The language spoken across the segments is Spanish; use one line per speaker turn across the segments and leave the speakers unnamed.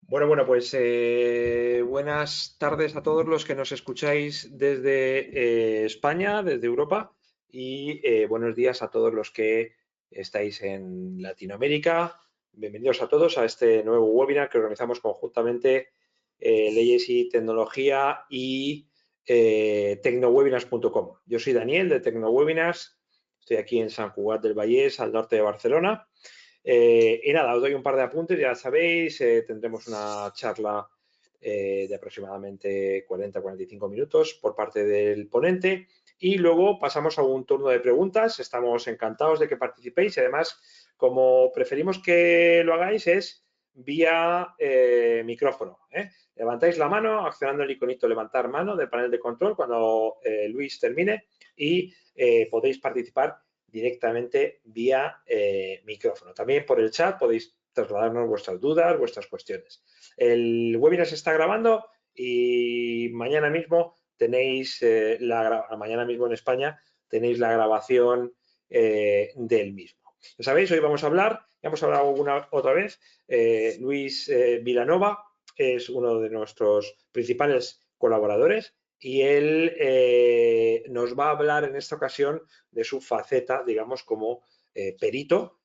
Pues buenas tardes a todos los que nos escucháis desde España, desde Europa, y buenos días a todos los que estáis en Latinoamérica. Bienvenidos a todos a este nuevo webinar que organizamos conjuntamente Leyes y Tecnología y tecnowebinars.com. Yo soy Daniel de Tecnowebinars, estoy aquí en Sant Cugat del Vallès, al norte de Barcelona. Y nada, os doy un par de apuntes, ya sabéis, tendremos una charla de aproximadamente 40-45 minutos por parte del ponente y luego pasamos a un turno de preguntas. Estamos encantados de que participéis y además, como preferimos que lo hagáis, es vía micrófono. Levantáis la mano accionando el iconito levantar mano del panel de control cuando Luis termine y podéis participar directamente vía micrófono. También por el chat podéis trasladarnos vuestras dudas, vuestras cuestiones. El webinar se está grabando y mañana mismo tenéis mañana mismo en España tenéis la grabación del mismo. Ya sabéis, hoy vamos a hablar, ya hemos hablado alguna otra vez, Luis Vilanova es uno de nuestros principales colaboradores y él nos va a hablar en esta ocasión de su faceta, digamos, como perito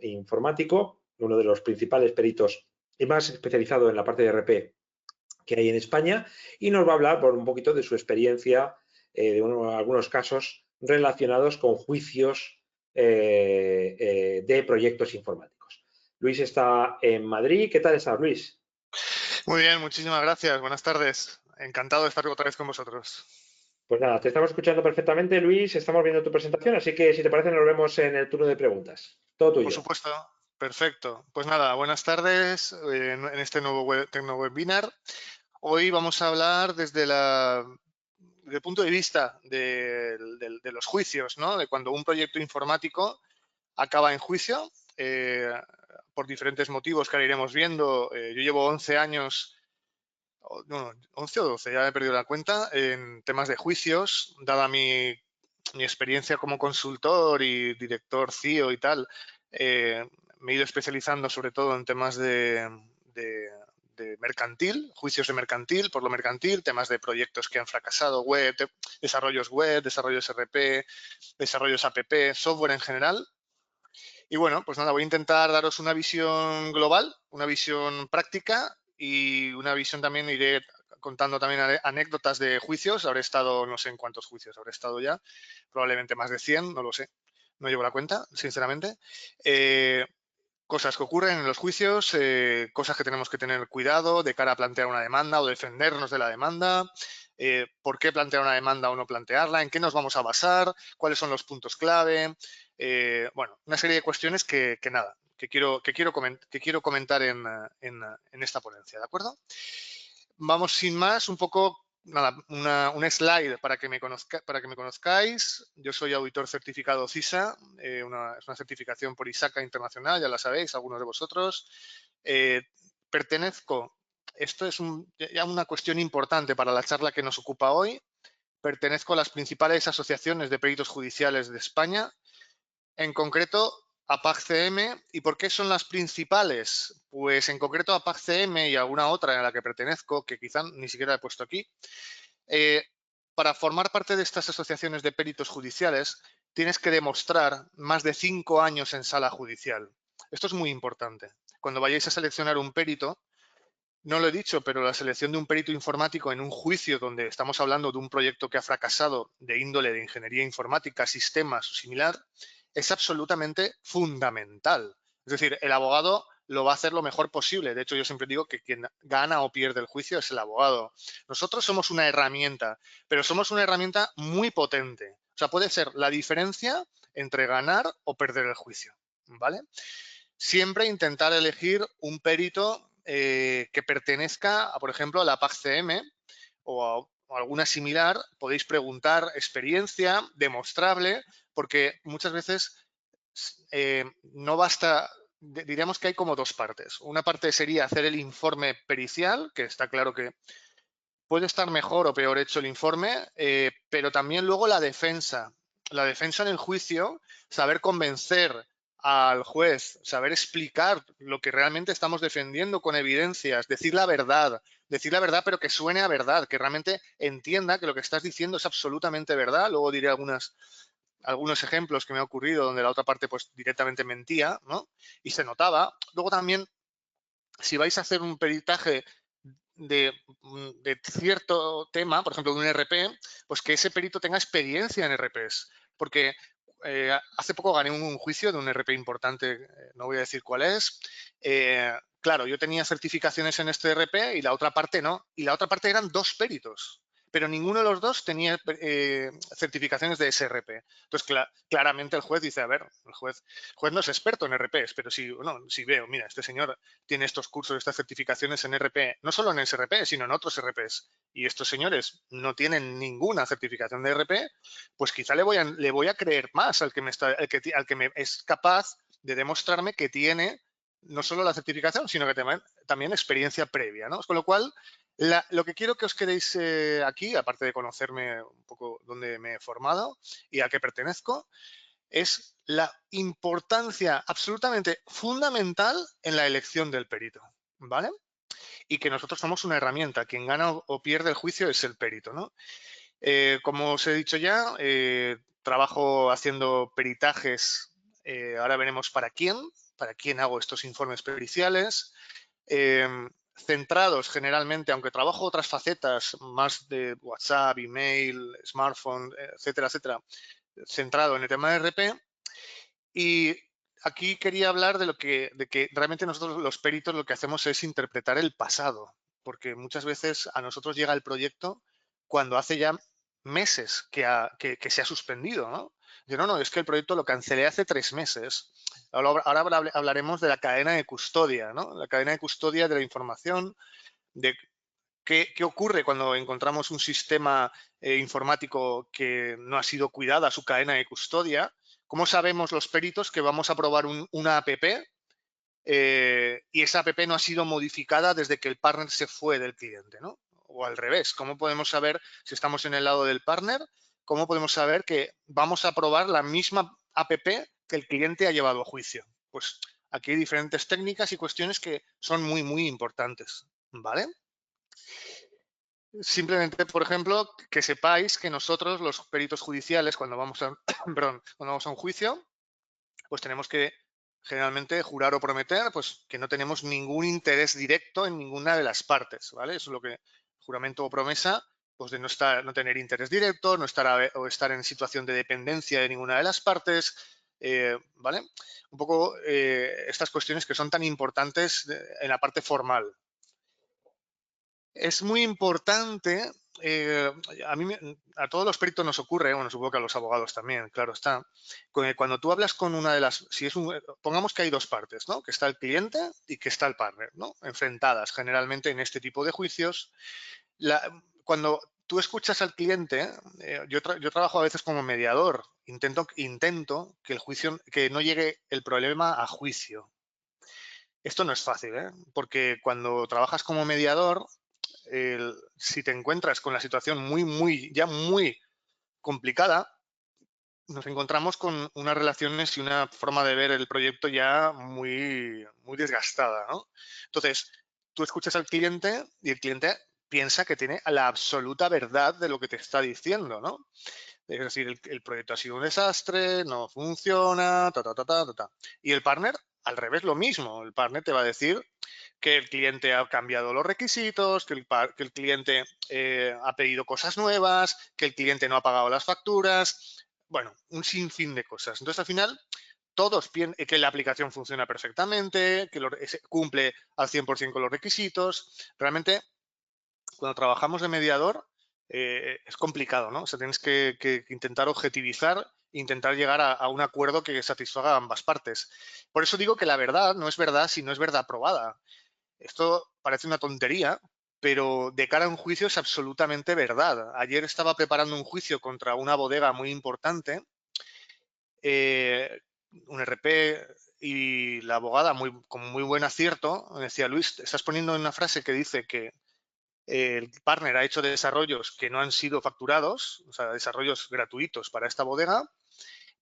informático, uno de los principales peritos y más especializado en la parte de RP que hay en España, y nos va a hablar por un poquito de su experiencia, de algunos casos relacionados con juicios de proyectos informáticos. Luis está en Madrid. ¿Qué tal estás, Luis?
Muy bien, muchísimas gracias. Buenas tardes. Encantado de estar otra vez con vosotros.
Pues nada, te estamos escuchando perfectamente, Luis. Estamos viendo tu presentación, así que si te parece, nos vemos en el turno de preguntas. Todo
Por
tuyo.
supuesto. Perfecto. Pues nada, buenas tardes en este nuevo Tecnowebinar. Hoy vamos a hablar desde el punto de vista de los juicios, ¿no? De cuando un proyecto informático acaba en juicio, por diferentes motivos que ahora iremos viendo. Yo llevo 11 años, no, 11 o 12, ya he perdido la cuenta, en temas de juicios, dada mi experiencia como consultor y director CIO y tal. Me he ido especializando sobre todo en temas de mercantil, juicios de mercantil, por lo mercantil, temas de proyectos que han fracasado, web, desarrollos RP, desarrollos app, software en general. Y bueno, pues nada, voy a intentar daros una visión global, una visión práctica y una visión también, iré contando también anécdotas de juicios. Habré estado, no sé en cuántos juicios habré estado ya, probablemente más de 100, no lo sé, no llevo la cuenta, sinceramente. Cosas que ocurren en los juicios, cosas que tenemos que tener cuidado de cara a plantear una demanda o defendernos de la demanda, por qué plantear una demanda o no plantearla, en qué nos vamos a basar, cuáles son los puntos clave. Bueno, una serie de cuestiones que nada, que quiero comentar en esta ponencia, ¿de acuerdo? Vamos sin más, un poco, nada, un slide para que me conozcáis. Yo soy auditor certificado CISA, es una certificación por ISACA internacional, ya la sabéis, algunos de vosotros. Pertenezco, esto es ya una cuestión importante para la charla que nos ocupa hoy. Pertenezco a las principales asociaciones de peritos judiciales de España, en concreto a PAC-CM. ¿Y por qué son las principales? Pues en concreto a PAC-CM y alguna otra a la que pertenezco, que quizá ni siquiera he puesto aquí. Para formar parte de estas asociaciones de peritos judiciales tienes que demostrar más de 5 años en sala judicial. Esto es muy importante. Cuando vayáis a seleccionar un perito, no lo he dicho, pero la selección de un perito informático en un juicio donde estamos hablando de un proyecto que ha fracasado de índole de ingeniería informática, sistemas o similar, es absolutamente fundamental. Es decir, el abogado lo va a hacer lo mejor posible. De hecho, yo siempre digo que quien gana o pierde el juicio es el abogado. Nosotros somos una herramienta, pero somos una herramienta muy potente. O sea, puede ser la diferencia entre ganar o perder el juicio, ¿vale? Siempre intentar elegir un perito que pertenezca, por ejemplo, a la PAC-CM o alguna similar. Podéis preguntar experiencia demostrable, porque muchas veces no basta. Diríamos que hay como dos partes. Una parte sería hacer el informe pericial, que está claro que puede estar mejor o peor hecho el informe, pero también luego la defensa. La defensa en el juicio, saber convencer al juez saber explicar lo que realmente estamos defendiendo con evidencias, decir la verdad pero que suene a verdad, que realmente entienda que lo que estás diciendo es absolutamente verdad. Luego diré algunos ejemplos que me ha ocurrido donde la otra parte pues directamente mentía, ¿no? Y se notaba. Luego también, si vais a hacer un peritaje de cierto tema, por ejemplo, de un RP, pues que ese perito tenga experiencia en RPs. Porque hace poco gané un juicio de un RP importante, no voy a decir cuál es. Claro, yo tenía certificaciones en este RP y la otra parte no. Y la otra parte eran 2 peritos, pero ninguno de los dos tenía certificaciones de ese RP. Entonces, claramente el juez dice, a ver, el juez no es experto en RPs, pero si veo, mira, este señor tiene estos cursos, estas certificaciones en RP, no solo en ese RP, sino en otros RPs, y estos señores no tienen ninguna certificación de RP, pues quizá le voy a creer más al que me es capaz de demostrarme que tiene no solo la certificación, sino que también experiencia previa, ¿no? Con lo cual, lo que quiero que os quedéis aquí, aparte de conocerme un poco dónde me he formado y a qué pertenezco, es la importancia absolutamente fundamental en la elección del perito, ¿vale? Y que nosotros somos una herramienta. Quien gana o pierde el juicio es el perito, ¿no? Como os he dicho ya, trabajo haciendo peritajes. Ahora veremos para quién hago estos informes periciales. Centrados generalmente, aunque trabajo otras facetas más de WhatsApp, email, smartphone, etcétera, etcétera, centrado en el tema de RP. Y aquí quería hablar de que realmente nosotros los peritos lo que hacemos es interpretar el pasado, porque muchas veces a nosotros llega el proyecto cuando hace ya meses que se ha suspendido, ¿no? No, es que el proyecto lo cancelé hace 3 meses. Ahora hablaremos de la cadena de custodia, ¿no? La cadena de custodia de la información, de qué ocurre cuando encontramos un sistema informático que no ha sido cuidada su cadena de custodia. ¿Cómo sabemos los peritos que vamos a probar una app y esa app no ha sido modificada desde que el partner se fue del cliente, ¿no? O al revés, ¿cómo podemos saber si estamos en el lado del partner? ¿Cómo podemos saber que vamos a probar la misma app que el cliente ha llevado a juicio? Pues aquí hay diferentes técnicas y cuestiones que son muy, muy importantes, ¿vale? Simplemente, por ejemplo, que sepáis que nosotros, los peritos judiciales, cuando vamos a, perdón, cuando vamos a un juicio, pues tenemos que generalmente jurar o prometer pues, que no tenemos ningún interés directo en ninguna de las partes, ¿vale? Eso es lo que juramento o promesa, pues de no tener interés directo, no estar o estar en situación de dependencia de ninguna de las partes, ¿vale? Un poco estas cuestiones que son tan importantes en la parte formal. Es muy importante, a todos los peritos nos ocurre, bueno, supongo que a los abogados también, claro está, cuando tú hablas con una de las, pongamos que hay 2 partes, ¿no? Que está el cliente y que está el partner, ¿no? Enfrentadas generalmente en este tipo de juicios. Cuando tú escuchas al cliente, yo trabajo a veces como mediador, intento que el juicio, que no llegue el problema a juicio. Esto no es fácil, ¿eh? Porque cuando trabajas como mediador, si te encuentras con la situación ya muy complicada, nos encontramos con unas relaciones y una forma de ver el proyecto ya muy, muy desgastada, ¿no? Entonces, tú escuchas al cliente y el cliente piensa que tiene la absoluta verdad de lo que te está diciendo, ¿no? Es decir, el proyecto ha sido un desastre, no funciona, ta. Y el partner, al revés, lo mismo. El partner te va a decir que el cliente ha cambiado los requisitos, que el cliente ha pedido cosas nuevas, que el cliente no ha pagado las facturas, bueno, un sinfín de cosas. Entonces, al final, todos piensan que la aplicación funciona perfectamente, que cumple al 100% con los requisitos. Realmente, cuando trabajamos de mediador, es complicado, ¿no? O sea, tienes que intentar objetivizar, intentar llegar a un acuerdo que satisfaga a ambas partes. Por eso digo que la verdad no es verdad si no es verdad probada. Esto parece una tontería, pero de cara a un juicio es absolutamente verdad. Ayer estaba preparando un juicio contra una bodega muy importante, un RP, y la abogada, con muy buen acierto, me decía, Luis, estás poniendo una frase que dice que el partner ha hecho desarrollos que no han sido facturados, o sea, desarrollos gratuitos para esta bodega,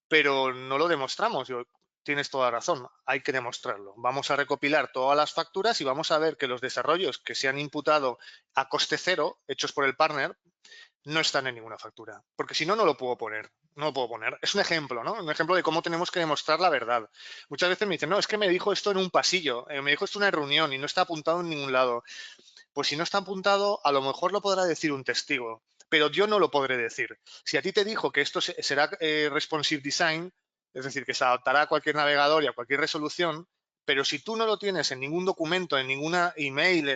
pero no lo demostramos. Yo, tienes toda la razón, hay que demostrarlo. Vamos a recopilar todas las facturas y vamos a ver que los desarrollos que se han imputado a coste cero, hechos por el partner, no están en ninguna factura, porque si no, no lo puedo poner. No lo puedo poner. Es un ejemplo, ¿no? Un ejemplo de cómo tenemos que demostrar la verdad. Muchas veces me dicen, no, es que me dijo esto en un pasillo, me dijo esto en una reunión y no está apuntado en ningún lado. Pues si no está apuntado, a lo mejor lo podrá decir un testigo, pero yo no lo podré decir. Si a ti te dijo que esto será responsive design, es decir, que se adaptará a cualquier navegador y a cualquier resolución, pero si tú no lo tienes en ningún documento, en ninguna email,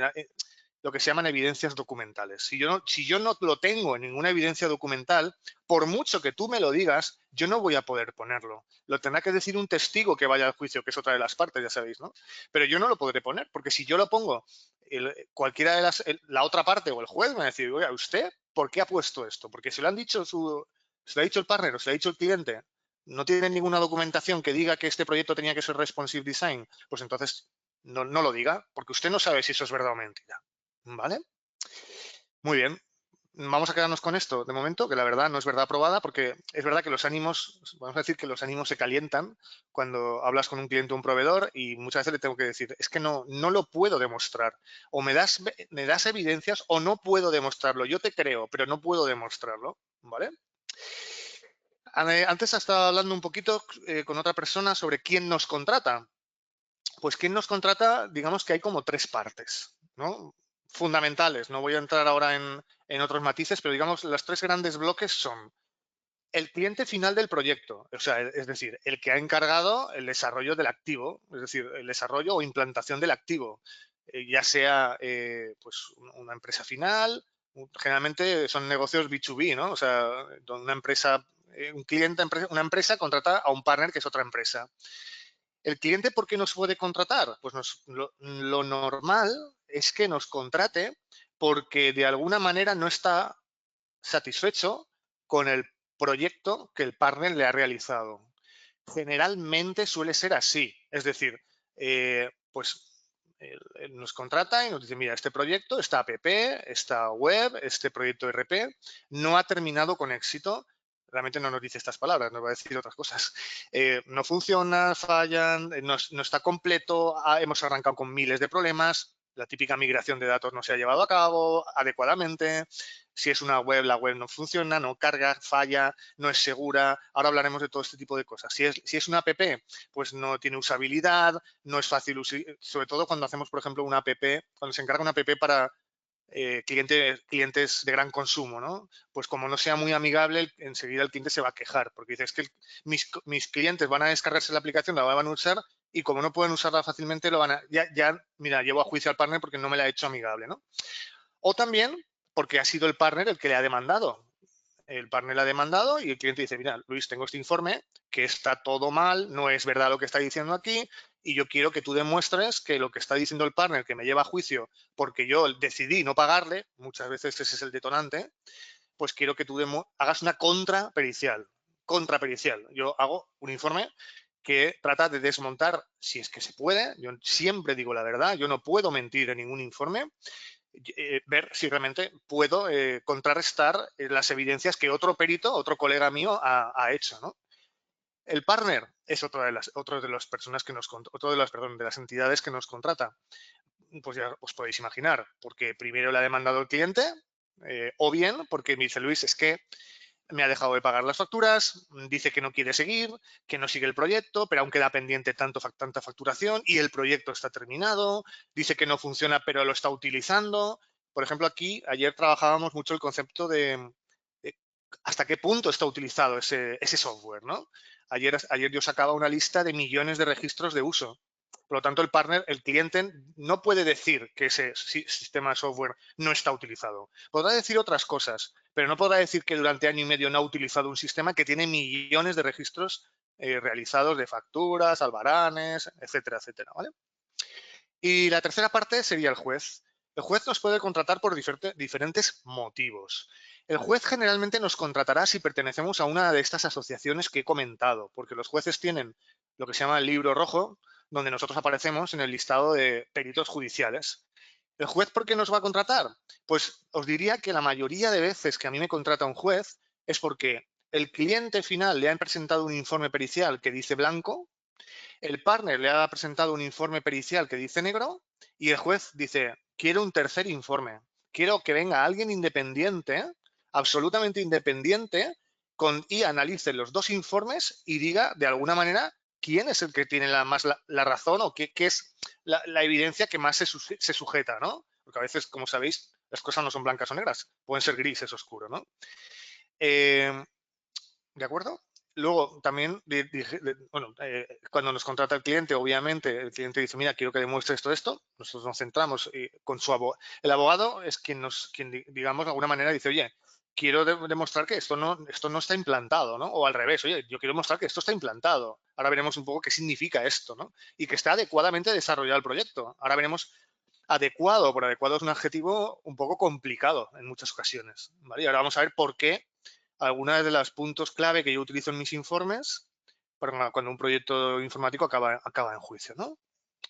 lo que se llaman evidencias documentales. Si yo no lo tengo en ninguna evidencia documental, por mucho que tú me lo digas, yo no voy a poder ponerlo. Lo tendrá que decir un testigo que vaya al juicio, que es otra de las partes, ya sabéis, ¿no? Pero yo no lo podré poner, porque si yo lo pongo, cualquiera de la otra parte o el juez me va a decir, oiga, ¿usted por qué ha puesto esto? Porque se lo han dicho se lo ha dicho el partner o se lo ha dicho el cliente, no tiene ninguna documentación que diga que este proyecto tenía que ser responsive design, pues entonces no lo diga, porque usted no sabe si eso es verdad o mentira. ¿Vale? Muy bien. Vamos a quedarnos con esto de momento, que la verdad no es verdad probada, porque es verdad que los ánimos, vamos a decir que los ánimos se calientan cuando hablas con un cliente o un proveedor y muchas veces le tengo que decir, es que no lo puedo demostrar. O me das evidencias o no puedo demostrarlo. Yo te creo, pero no puedo demostrarlo. ¿Vale? Antes estaba hablando un poquito con otra persona sobre quién nos contrata. Pues quién nos contrata, digamos que hay como tres partes, ¿no? Fundamentales. No voy a entrar ahora en otros matices, pero digamos los tres grandes bloques son el cliente final del proyecto, o sea, es decir, el que ha encargado el desarrollo del activo, es decir, el desarrollo o implantación del activo, ya sea pues una empresa final, generalmente son negocios B2B, ¿no? O sea, donde una empresa, una empresa contrata a un partner que es otra empresa. ¿El cliente por qué nos puede contratar? Pues lo normal es que nos contrate porque de alguna manera no está satisfecho con el proyecto que el partner le ha realizado. Generalmente suele ser así. Es decir, pues él nos contrata y nos dice, mira, este proyecto, esta app, esta web, este proyecto RP, no ha terminado con éxito. Realmente no nos dice estas palabras, nos va a decir otras cosas. No funciona, fallan, no está completo, hemos arrancado con miles de problemas, la típica migración de datos no se ha llevado a cabo adecuadamente, si es una web, la web no funciona, no carga, falla, no es segura. Ahora hablaremos de todo este tipo de cosas. Si es una app, pues no tiene usabilidad, no es fácil, sobre todo cuando hacemos, por ejemplo, una app, cuando se encarga una app para clientes de gran consumo, ¿no? Pues como no sea muy amigable, enseguida el cliente se va a quejar, porque dice, es que mis clientes van a descargarse la aplicación, la van a usar y como no pueden usarla fácilmente, mira, llevo a juicio al partner porque no me la ha hecho amigable, ¿no? O también porque ha sido el partner el que le ha demandado. El partner le ha demandado y el cliente dice, mira, Luis, tengo este informe que está todo mal, no es verdad lo que está diciendo aquí y yo quiero que tú demuestres que lo que está diciendo el partner que me lleva a juicio porque yo decidí no pagarle, muchas veces ese es el detonante, pues quiero que tú hagas una contrapericial. Contrapericial. Yo hago un informe que trata de desmontar, si es que se puede, yo siempre digo la verdad, yo no puedo mentir en ningún informe, ver si realmente puedo contrarrestar las evidencias que otro perito, otro colega mío ha hecho, ¿no? El partner es otro de las personas que de las entidades que nos contrata. Pues ya os podéis imaginar, porque primero le ha demandado el cliente, o bien porque me dice, Luis, es que me ha dejado de pagar las facturas, dice que no quiere seguir, que no sigue el proyecto, pero aún queda pendiente tanta facturación y el proyecto está terminado, dice que no funciona, pero lo está utilizando. Por ejemplo, ayer trabajábamos mucho el concepto de hasta qué punto está utilizado ese software, ¿no? Ayer yo sacaba una lista de millones de registros de uso. Por lo tanto, el cliente, no puede decir que ese sistema de software no está utilizado. Podrá decir otras cosas, pero no podrá decir que durante año y medio no ha utilizado un sistema que tiene millones de registros realizados de facturas, albaranes, etcétera, etcétera, ¿vale? Y la tercera parte sería el juez. El juez nos puede contratar por diferentes motivos. El juez generalmente nos contratará si pertenecemos a una de estas asociaciones que he comentado, porque los jueces tienen lo que se llama el libro rojo, donde nosotros aparecemos en el listado de peritos judiciales. ¿El juez por qué nos va a contratar? Pues os diría que la mayoría de veces que a mí me contrata un juez es porque el cliente final le ha presentado un informe pericial que dice blanco El partner le ha presentado un informe pericial que dice negro y el juez dice, quiero un tercer informe. Quiero que venga alguien independiente, absolutamente independiente, y analice los dos informes y diga de alguna manera quién es el que tiene la razón o qué es la evidencia que más se sujeta, ¿no? Porque a veces, como sabéis, las cosas no son blancas o negras, pueden ser grises oscuros, ¿no? ¿De acuerdo? Luego, también, bueno, cuando nos contrata el cliente, obviamente, el cliente dice, mira, quiero que demuestre esto. Nosotros nos centramos con su abogado. El abogado es quien, digamos, de alguna manera dice, oye, quiero demostrar que esto no está implantado, ¿no? O al revés, oye, yo quiero mostrar que esto está implantado. Ahora veremos un poco qué significa esto, ¿no? Y que está adecuadamente desarrollado el proyecto. Ahora veremos adecuado. Por adecuado es un adjetivo un poco complicado en muchas ocasiones, ¿vale? Y ahora vamos a ver por qué algunas de los puntos clave que yo utilizo en mis informes para cuando un proyecto informático acaba en juicio, ¿no?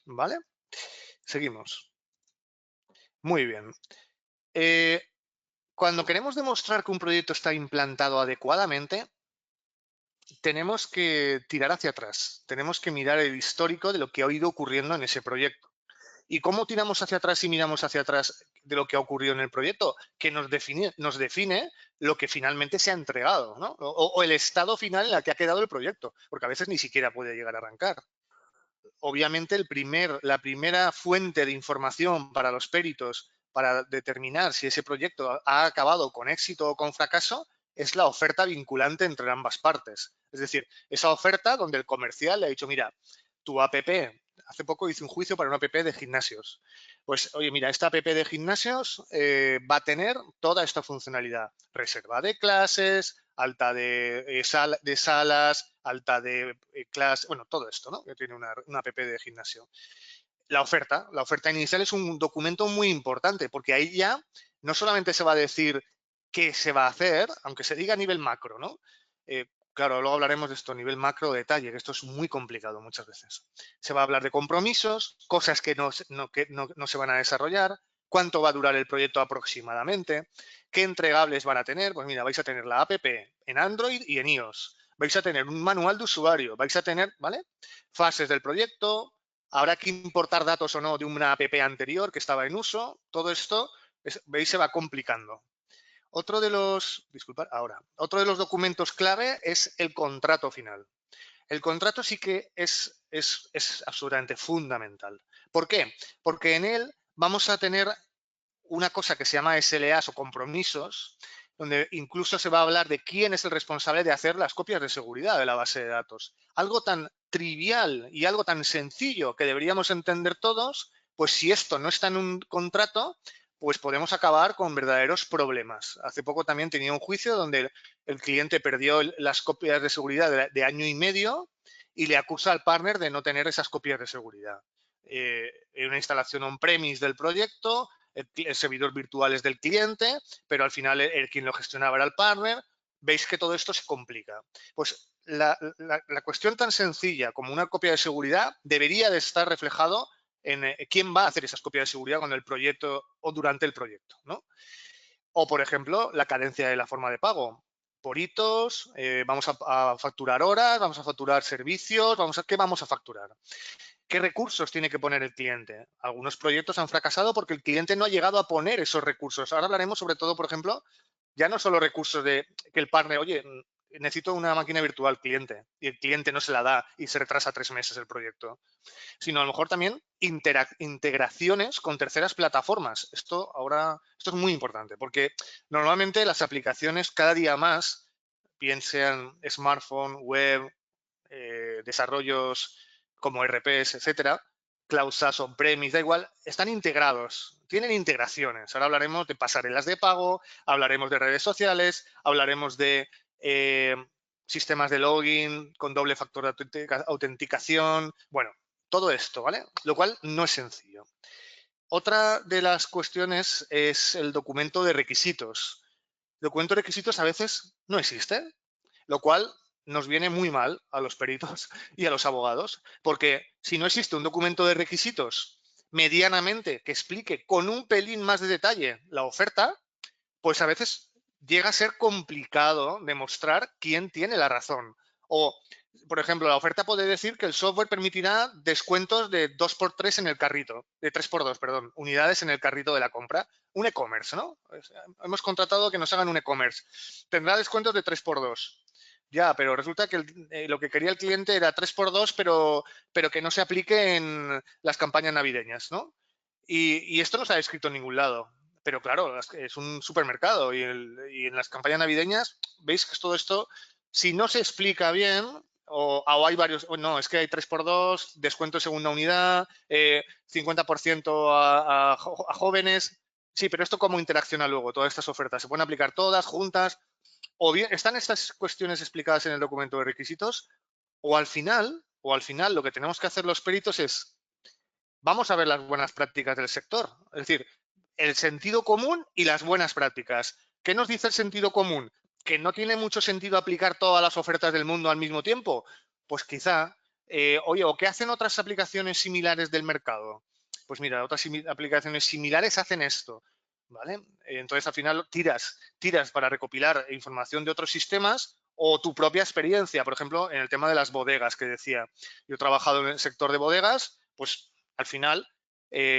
¿Vale? Seguimos. Muy bien. Cuando queremos demostrar que un proyecto está implantado adecuadamente, tenemos que tirar hacia atrás. Tenemos que mirar el histórico de lo que ha ido ocurriendo en ese proyecto. ¿Y cómo tiramos hacia atrás y miramos hacia atrás de lo que ha ocurrido en el proyecto? Que nos define lo que finalmente se ha entregado, ¿no? O el estado final en el que ha quedado el proyecto, porque a veces ni siquiera puede llegar a arrancar. Obviamente, la primera fuente de información para los peritos para determinar si ese proyecto ha acabado con éxito o con fracaso es la oferta vinculante entre ambas partes. Es decir, esa oferta donde el comercial le ha dicho, mira, tu app, hace poco hice un juicio para una app de gimnasios. Pues, oye, mira, esta app de gimnasios va a tener toda esta funcionalidad. Reserva de clases, alta de salas, alta de clases, bueno, todo esto, ¿no? Que tiene una app de gimnasio. La oferta inicial es un documento muy importante porque ahí ya no solamente se va a decir qué se va a hacer, aunque se diga a nivel macro, ¿no? Claro, luego hablaremos de esto a nivel macro detalle, que esto es muy complicado muchas veces. Se va a hablar de compromisos, cosas que no se van a desarrollar, cuánto va a durar el proyecto aproximadamente, qué entregables van a tener. Pues mira, vais a tener la app en Android y en iOS. Vais a tener un manual de usuario, vais a tener, ¿vale? Fases del proyecto, habrá que importar datos o no de una app anterior que estaba en uso. Todo esto, veis, se va complicando. Otro de los documentos clave es el contrato final. El contrato sí que es absolutamente fundamental. ¿Por qué? Porque en él vamos a tener una cosa que se llama SLAs o compromisos, donde incluso se va a hablar de quién es el responsable de hacer las copias de seguridad de la base de datos. Algo tan trivial y algo tan sencillo que deberíamos entender todos, pues si esto no está en un contrato, pues podemos acabar con verdaderos problemas. Hace poco también tenía un juicio donde el cliente perdió las copias de seguridad de año y medio y le acusa al partner de no tener esas copias de seguridad. En una instalación on-premise del proyecto, el servidor virtual es del cliente, pero al final quien lo gestionaba era el partner. Veis que todo esto se complica. Pues la cuestión tan sencilla como una copia de seguridad debería de estar reflejado en quién va a hacer esas copias de seguridad con el proyecto o durante el proyecto, ¿no? O, por ejemplo, la cadencia de la forma de pago. Por hitos, vamos a facturar horas, vamos a facturar servicios, ¿qué vamos a facturar? ¿Qué recursos tiene que poner el cliente? Algunos proyectos han fracasado porque el cliente no ha llegado a poner esos recursos. Ahora hablaremos sobre todo, por ejemplo, ya no solo recursos de que el partner, oye, necesito una máquina virtual cliente y el cliente no se la da y se retrasa 3 meses el proyecto, sino a lo mejor también integraciones con terceras plataformas. Esto es muy importante porque normalmente las aplicaciones cada día más, bien sean smartphone, web, desarrollos como RPs, etcétera, Cloud SaaS on-premise, da igual, están integrados, tienen integraciones. Ahora hablaremos de pasarelas de pago, hablaremos de redes sociales, hablaremos de sistemas de login con doble factor de autenticación, bueno, todo esto, ¿vale? Lo cual no es sencillo. Otra de las cuestiones es el documento de requisitos. El documento de requisitos a veces no existe, lo cual nos viene muy mal a los peritos y a los abogados, porque si no existe un documento de requisitos medianamente que explique con un pelín más de detalle la oferta, pues a veces llega a ser complicado demostrar quién tiene la razón o Por ejemplo, la oferta puede decir que el software permitirá descuentos de 2x3 en el carrito, de 3x2, perdón, unidades en el carrito de la compra. Un e-commerce, ¿no? Hemos contratado que nos hagan un e-commerce. Tendrá descuentos de 3x2. Ya, pero resulta que lo que quería el cliente era 3x2, pero que no se aplique en las campañas navideñas, ¿no? Y esto no se ha escrito en ningún lado. Pero claro, es un supermercado y en las campañas navideñas, veis que todo esto, si no se explica bien, o hay varios, no, es que hay 3x2, descuento de segunda unidad, 50% a jóvenes. Sí, pero esto cómo interacciona luego, todas estas ofertas. ¿Se pueden aplicar todas juntas? O bien, ¿están estas cuestiones explicadas en el documento de requisitos? O al final lo que tenemos que hacer los peritos es, vamos a ver las buenas prácticas del sector. Es decir, el sentido común y las buenas prácticas. ¿Qué nos dice el sentido común? ¿Que no tiene mucho sentido aplicar todas las ofertas del mundo al mismo tiempo? Pues quizá. Oye, ¿o qué hacen otras aplicaciones similares del mercado? Pues mira, otras aplicaciones similares hacen esto, ¿vale? Entonces, al final, tiras para recopilar información de otros sistemas o tu propia experiencia. Por ejemplo, en el tema de las bodegas que decía. Yo he trabajado en el sector de bodegas, pues al final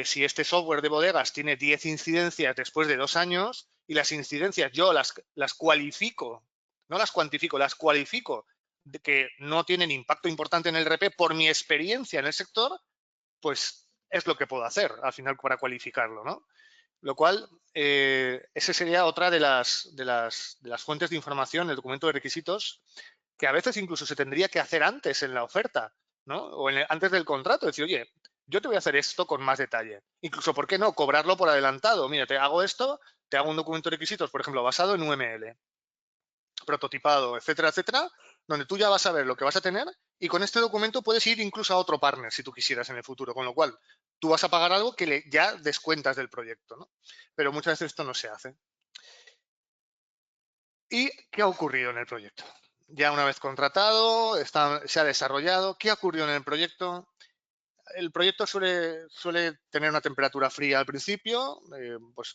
si este software de bodegas tiene 10 incidencias después de 2 años y las incidencias yo las cualifico, no las cuantifico, las cualifico de que no tienen impacto importante en el RP por mi experiencia en el sector, pues es lo que puedo hacer al final para cualificarlo, ¿no? Lo cual, esa sería otra de las fuentes de información del documento de requisitos que a veces incluso se tendría que hacer antes en la oferta, ¿no? O antes del contrato, decir, oye, yo te voy a hacer esto con más detalle. Incluso, ¿por qué no? Cobrarlo por adelantado. Mira, te hago esto, te hago un documento de requisitos, por ejemplo, basado en UML, prototipado, etcétera, etcétera, donde tú ya vas a ver lo que vas a tener y con este documento puedes ir incluso a otro partner si tú quisieras en el futuro, con lo cual tú vas a pagar algo que ya descuentas del proyecto, ¿no? Pero muchas veces esto no se hace. ¿Y qué ha ocurrido en el proyecto? Ya una vez contratado, se ha desarrollado. ¿Qué ha ocurrido en el proyecto? El proyecto suele tener una temperatura fría al principio, pues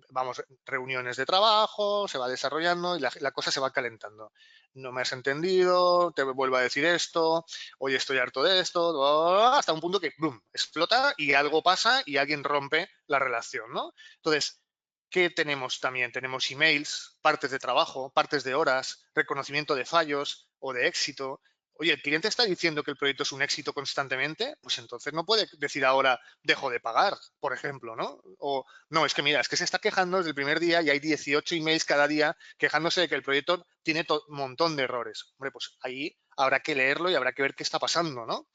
vamos reuniones de trabajo, se va desarrollando y la cosa se va calentando. No me has entendido, te vuelvo a decir esto, hoy estoy harto de esto, hasta un punto que ¡bum!, explota y algo pasa y alguien rompe la relación, ¿no? Entonces, ¿qué tenemos también? Tenemos emails, partes de trabajo, partes de horas, reconocimiento de fallos o de éxito. Oye, el cliente está diciendo que el proyecto es un éxito constantemente, pues entonces no puede decir ahora dejo de pagar, por ejemplo, ¿no? O no, es que mira, es que se está quejando desde el primer día y hay 18 emails cada día quejándose de que el proyecto tiene un montón de errores. Hombre, pues ahí habrá que leerlo y habrá que ver qué está pasando, ¿no?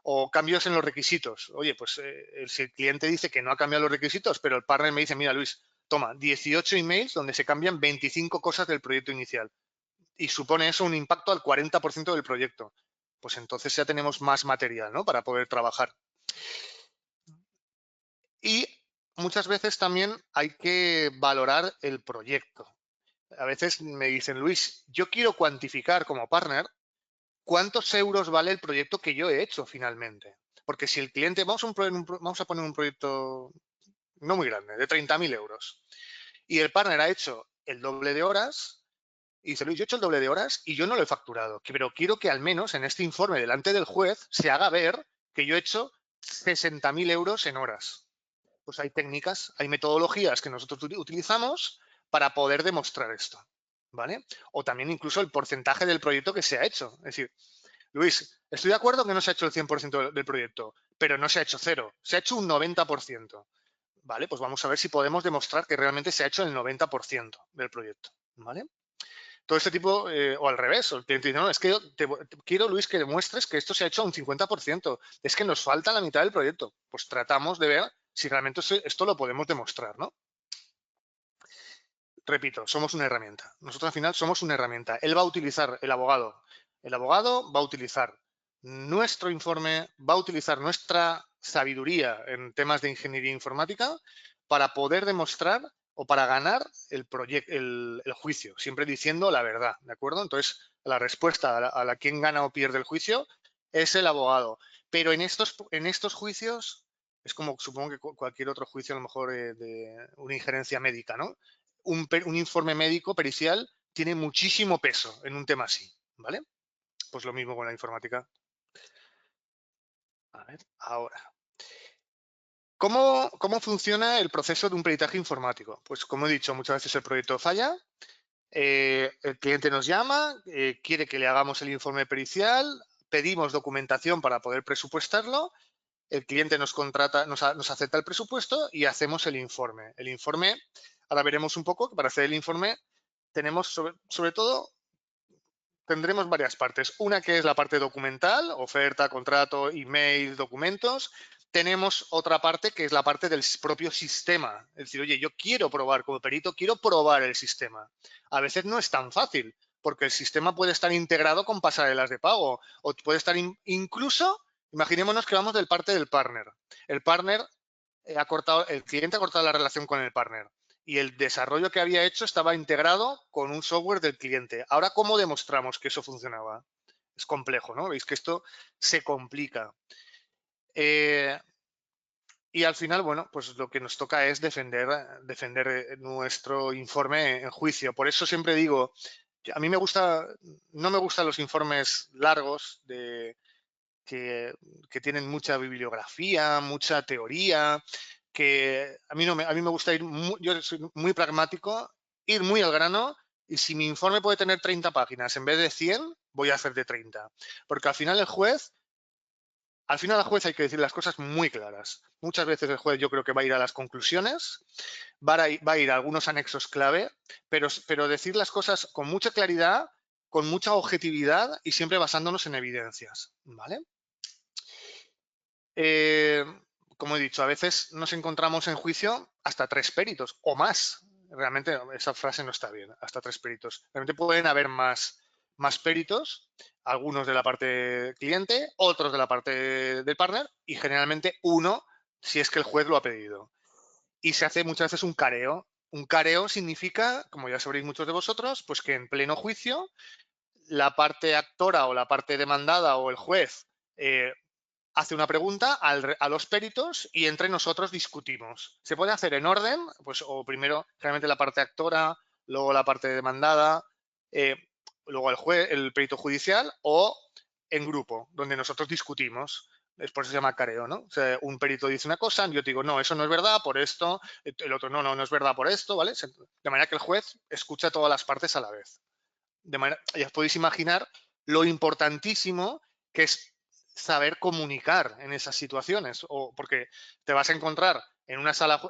O cambios en los requisitos. Oye, pues si el cliente dice que no ha cambiado los requisitos, pero el partner me dice, mira, Luis, toma, 18 emails donde se cambian 25 cosas del proyecto inicial y supone eso un impacto al 40% del proyecto. Pues entonces ya tenemos más material, ¿no?, para poder trabajar. Y muchas veces también hay que valorar el proyecto. A veces me dicen, Luis, yo quiero cuantificar como partner cuántos euros vale el proyecto que yo he hecho finalmente. Porque si el cliente, vamos a poner un proyecto no muy grande, de 30.000 euros, y el partner ha hecho el doble de horas, y dice, Luis, yo he hecho el doble de horas y yo no lo he facturado, pero quiero que al menos en este informe delante del juez se haga ver que yo he hecho 60.000 euros en horas. Pues hay técnicas, hay metodologías que nosotros utilizamos para poder demostrar esto, ¿vale? O también incluso el porcentaje del proyecto que se ha hecho. Es decir, Luis, estoy de acuerdo que no se ha hecho el 100% del proyecto, pero no se ha hecho cero, se ha hecho un 90%. Vale, pues vamos a ver si podemos demostrar que realmente se ha hecho el 90% del proyecto, ¿vale? Todo este tipo, o al revés, o el cliente dice, no, es que quiero, Luis, que demuestres que esto se ha hecho a un 50%, es que nos falta la mitad del proyecto. Pues tratamos de ver si realmente esto lo podemos demostrar, ¿no? Repito, somos una herramienta. Nosotros al final somos una herramienta. Él va a utilizar, el abogado va a utilizar nuestro informe, va a utilizar nuestra sabiduría en temas de ingeniería informática para poder demostrar o para ganar el juicio, siempre diciendo la verdad, ¿de acuerdo? Entonces, la respuesta a la quien gana o pierde el juicio es el abogado. Pero en estos juicios es como supongo que cualquier otro juicio, a lo mejor de una injerencia médica, ¿no? Un informe médico pericial tiene muchísimo peso en un tema así, ¿vale? pues lo mismo con la informática. A ver, ahora. ¿Cómo funciona el proceso de un peritaje informático? Pues como he dicho, muchas veces el proyecto falla, el cliente nos llama, quiere que le hagamos el informe pericial, pedimos documentación para poder presupuestarlo, el cliente nos contrata, nos acepta el presupuesto y hacemos el informe. El informe, ahora veremos un poco que para hacer el informe tenemos sobre todo tendremos varias partes. Una que es la parte documental, oferta, contrato, email, documentos. Tenemos otra parte que es la parte del propio sistema. Es decir, oye, yo quiero probar como perito, quiero probar el sistema. A veces no es tan fácil, porque el sistema puede estar integrado con pasarelas de pago o puede estar incluso, imaginémonos que vamos del parte del partner. El partner el cliente ha cortado la relación con el partner y el desarrollo que había hecho estaba integrado con un software del cliente. Ahora, ¿cómo demostramos que eso funcionaba? Es complejo, ¿no? Veis que esto se complica. Y al final, bueno, pues lo que nos toca es defender nuestro informe en juicio. Por eso siempre digo, a mí no me gustan los informes largos que tienen mucha bibliografía, mucha teoría, que a mí me gusta yo soy muy pragmático, ir muy al grano, y si mi informe puede tener 30 páginas en vez de 100, voy a hacer de 30. Porque al final al juez hay que decir las cosas muy claras. Muchas veces el juez yo creo que va a ir a las conclusiones, va a ir a algunos anexos clave, pero decir las cosas con mucha claridad, con mucha objetividad y siempre basándonos en evidencias, ¿vale? Como he dicho, a veces nos encontramos en juicio hasta 3 peritos o más. Realmente esa frase no está bien, hasta 3 peritos. Realmente pueden haber más peritos, algunos de la parte cliente, otros de la parte del partner y generalmente uno si es que el juez lo ha pedido. Y se hace muchas veces un careo. Un careo significa, como ya sabréis muchos de vosotros, pues que en pleno juicio la parte actora o la parte demandada o el juez hace una pregunta a los peritos y entre nosotros discutimos. Se puede hacer en orden, pues o primero generalmente la parte actora, luego la parte demandada, luego el perito judicial o en grupo, donde nosotros discutimos. Por eso se llama careo, ¿no? O sea, un perito dice una cosa, yo digo, no, eso no es verdad por esto, el otro, no es verdad por esto, ¿vale? De manera que el juez escucha todas las partes a la vez. De manera, ya os podéis imaginar lo importantísimo que es saber comunicar en esas situaciones, o porque te vas a encontrar en una sala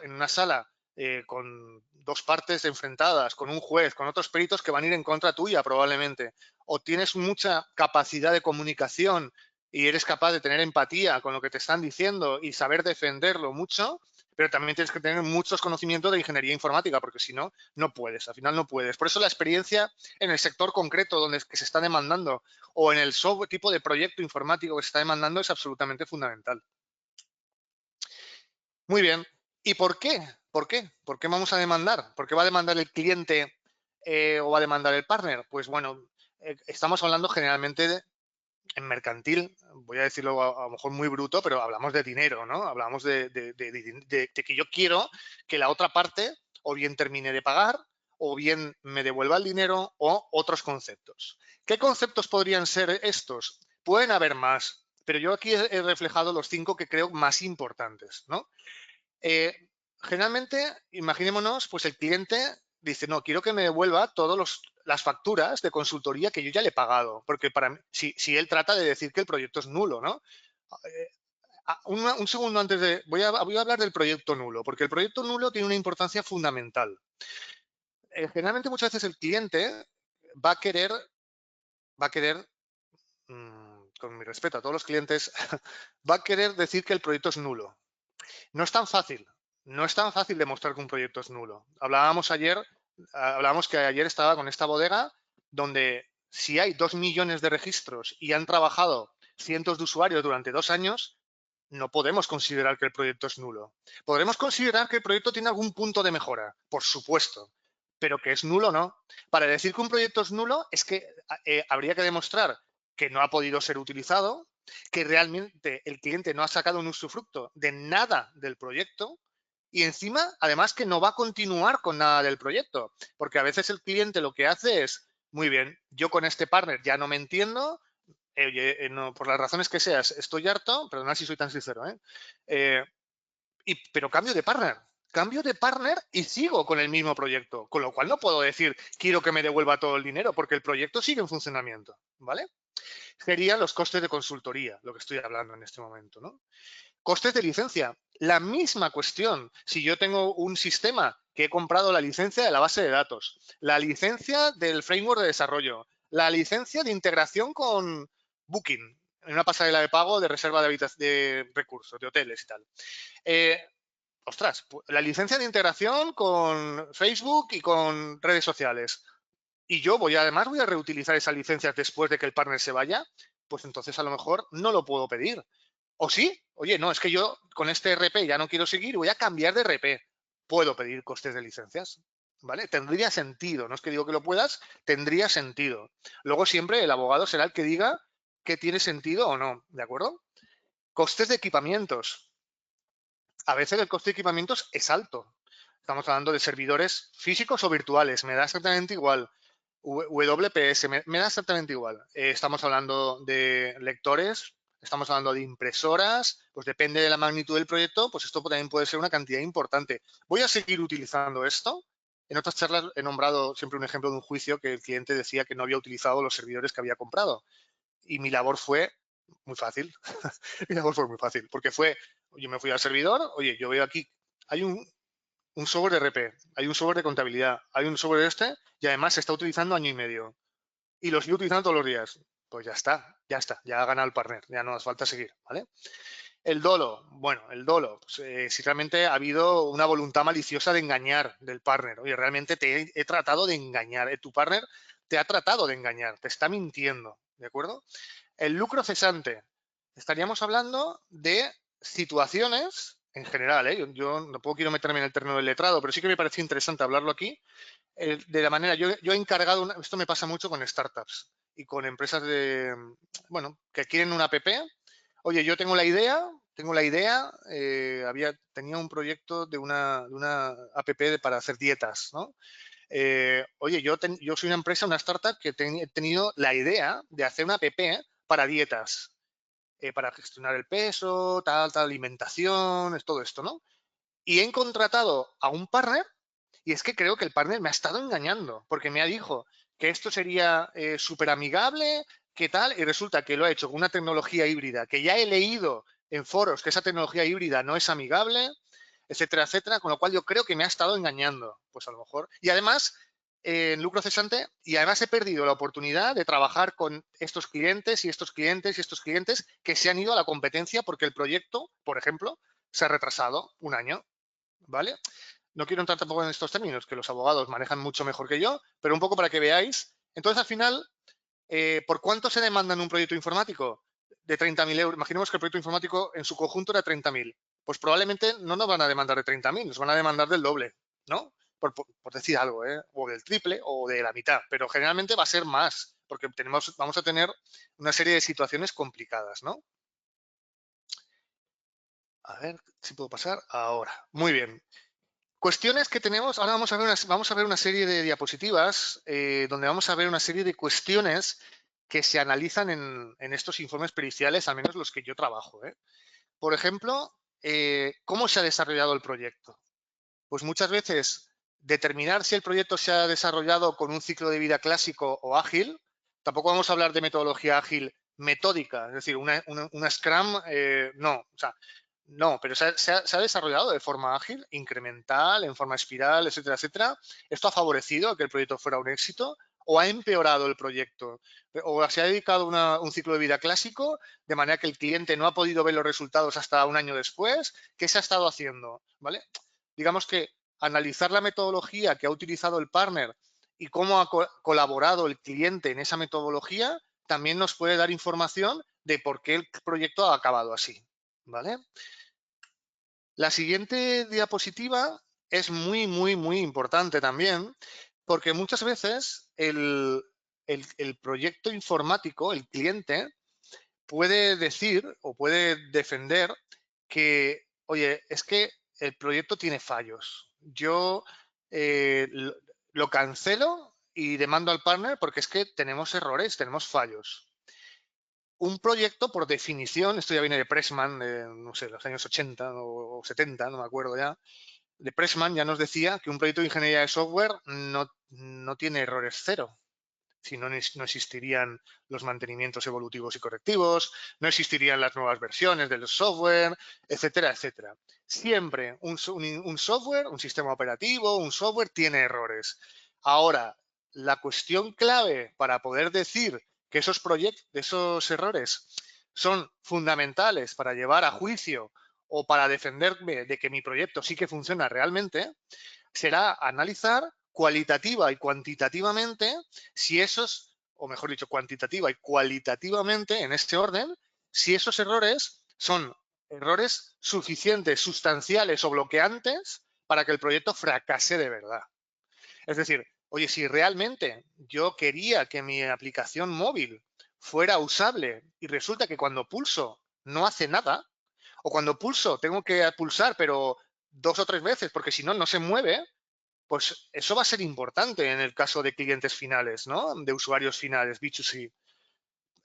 con 2 partes enfrentadas, con un juez, con otros peritos que van a ir en contra tuya probablemente, o tienes mucha capacidad de comunicación y eres capaz de tener empatía con lo que te están diciendo y saber defenderlo mucho, pero también tienes que tener muchos conocimientos de ingeniería informática, porque si no, no puedes, al final no puedes. Por eso la experiencia en el sector concreto que se está demandando o en el tipo de proyecto informático que se está demandando es absolutamente fundamental. Muy bien. ¿Y por qué? ¿Por qué? ¿Por qué vamos a demandar? ¿Por qué va a demandar el cliente o va a demandar el partner? Pues bueno, estamos hablando generalmente en mercantil, voy a decirlo a lo mejor muy bruto, pero hablamos de dinero, ¿no? Hablamos de que yo quiero que la otra parte o bien termine de pagar o bien me devuelva el dinero o otros conceptos. ¿Qué conceptos podrían ser estos? Pueden haber más, pero yo aquí he reflejado los 5 que creo más importantes, ¿no? Generalmente, imaginémonos, pues el cliente dice, no, quiero que me devuelva todas las facturas de consultoría que yo ya le he pagado, porque para mí, si él trata de decir que el proyecto es nulo, ¿no? Un segundo antes de... Voy a hablar del proyecto nulo, porque el proyecto nulo tiene una importancia fundamental. Generalmente muchas veces el cliente va a querer, con mi respeto a todos los clientes, va a querer decir que el proyecto es nulo. No es tan fácil. No es tan fácil demostrar que un proyecto es nulo. Hablábamos que ayer estaba con esta bodega donde si hay 2 millones de registros y han trabajado cientos de usuarios durante 2 años, no podemos considerar que el proyecto es nulo. Podremos considerar que el proyecto tiene algún punto de mejora, por supuesto, pero que es nulo no. Para decir que un proyecto es nulo es que habría que demostrar que no ha podido ser utilizado, que realmente el cliente no ha sacado un usufructo de nada del proyecto y encima, además, que no va a continuar con nada del proyecto, porque a veces el cliente lo que hace es, muy bien, yo con este partner ya no me entiendo, oye, no, por las razones que seas, estoy harto, perdona si soy tan sincero, pero cambio de partner y sigo con el mismo proyecto, con lo cual no puedo decir quiero que me devuelva todo el dinero porque el proyecto sigue en funcionamiento, ¿vale? Serían los costes de consultoría, lo que estoy hablando en este momento, ¿no? Costes de licencia, la misma cuestión. Si yo tengo un sistema que he comprado la licencia de la base de datos, la licencia del framework de desarrollo, la licencia de integración con Booking, en una pasarela de pago de reserva de recursos, de hoteles y tal. Ostras, la licencia de integración con Facebook y con redes sociales. Y yo además voy a reutilizar esas licencias después de que el partner se vaya, pues entonces a lo mejor no lo puedo pedir. O sí, oye, no, es que yo con este RP ya no quiero seguir, voy a cambiar de RP. Puedo pedir costes de licencias, ¿vale? Tendría sentido, no es que digo que lo puedas, tendría sentido. Luego siempre el abogado será el que diga que tiene sentido o no, ¿de acuerdo? Costes de equipamientos. A veces el coste de equipamientos es alto. Estamos hablando de servidores físicos o virtuales, me da exactamente igual. WPS, me da exactamente igual. Estamos hablando de lectores, estamos hablando de impresoras, pues depende de la magnitud del proyecto, pues esto también puede ser una cantidad importante. Voy a seguir utilizando esto. En otras charlas he nombrado siempre un ejemplo de un juicio que el cliente decía que no había utilizado los servidores que había comprado. Y mi labor fue muy fácil. Mi labor fue muy fácil, porque yo me fui al servidor, oye, yo veo aquí, hay un software de RP, hay un software de contabilidad, hay un software de y además se está utilizando año y medio. Y lo sigo utilizando todos los días. Pues ya está, ya ha ganado el partner, ya no hace falta seguir, ¿vale? El dolo, bueno, el dolo, pues, si realmente ha habido una voluntad maliciosa de engañar del partner, oye, realmente te he tratado de engañar, tu partner te ha tratado de engañar, te está mintiendo, ¿de acuerdo? El lucro cesante, estaríamos hablando de situaciones en general, yo no quiero meterme en el terreno del letrado, pero sí que me pareció interesante hablarlo aquí, de la manera, yo he encargado, esto me pasa mucho con startups y con empresas bueno, que quieren una app. Oye, yo tengo la idea, tenía un proyecto de una app para hacer dietas, ¿no? Oye, yo soy una empresa, una startup que he tenido la idea de hacer una app para dietas, para gestionar el peso, tal alimentación, es todo esto, ¿no? Y he contratado a un partner y es que creo que el partner me ha estado engañando porque me ha dicho que esto sería súper amigable, que tal, y resulta que lo ha hecho con una tecnología híbrida, que ya he leído en foros que esa tecnología híbrida no es amigable, etcétera, etcétera, con lo cual yo creo que me ha estado engañando, pues a lo mejor. Y además, en lucro cesante, y además he perdido la oportunidad de trabajar con estos clientes y estos clientes y estos clientes que se han ido a la competencia porque el proyecto, por ejemplo, se ha retrasado un año, ¿vale? No quiero entrar tampoco en estos términos, que los abogados manejan mucho mejor que yo, pero un poco para que veáis. Entonces, al final, ¿por cuánto se demanda en un proyecto informático? De 30.000 euros. Imaginemos que el proyecto informático en su conjunto era 30.000. Pues probablemente no nos van a demandar de 30.000, nos van a demandar del doble, ¿no? Por decir algo, ¿eh? O del triple o de la mitad, pero generalmente va a ser más, porque vamos a tener una serie de situaciones complicadas, ¿no? A ver si puedo pasar ahora. Muy bien. Cuestiones que tenemos, ahora vamos a ver una serie de diapositivas donde vamos a ver una serie de cuestiones que se analizan en estos informes periciales, al menos los que yo trabajo. Por ejemplo, ¿cómo se ha desarrollado el proyecto? Pues muchas veces determinar si el proyecto se ha desarrollado con un ciclo de vida clásico o ágil. Tampoco vamos a hablar de metodología ágil metódica, es decir, una Scrum, no, o sea, no, pero se ha desarrollado de forma ágil, incremental, en forma espiral, etcétera, etcétera. Esto ha favorecido a que el proyecto fuera un éxito o ha empeorado el proyecto. O se ha dedicado un ciclo de vida clásico, de manera que el cliente no ha podido ver los resultados hasta un año después. ¿Qué se ha estado haciendo? ¿Vale? Digamos que analizar la metodología que ha utilizado el partner y cómo ha colaborado el cliente en esa metodología, también nos puede dar información de por qué el proyecto ha acabado así. ¿Vale? La siguiente diapositiva es muy, muy, muy importante también, porque muchas veces el proyecto informático, el cliente, puede decir o puede defender que, oye, es que el proyecto tiene fallos. Yo lo cancelo y demando al partner porque es que tenemos errores, tenemos fallos. un proyecto, por definición, esto ya viene de Pressman, no sé, los años 80 o 70, no me acuerdo ya, de Pressman ya nos decía que un proyecto de ingeniería de software no tiene errores cero. Si no, no existirían los mantenimientos evolutivos y correctivos, no existirían las nuevas versiones del software, etcétera, etcétera. Siempre un software, un sistema operativo, un software tiene errores. Ahora, la cuestión clave para poder decir que esos errores son fundamentales para llevar a juicio o para defenderme de que mi proyecto sí que funciona realmente, será analizar cualitativa y cuantitativamente si esos, o mejor dicho, cuantitativa y cualitativamente en este orden, si esos errores son errores suficientes, sustanciales o bloqueantes para que el proyecto fracase de verdad. Es decir, oye, si realmente yo quería que mi aplicación móvil fuera usable y resulta que cuando pulso no hace nada, o cuando pulso tengo que pulsar pero 2 o 3 veces porque si no, no se mueve, pues eso va a ser importante en el caso de clientes finales, ¿no? De usuarios finales, B2C.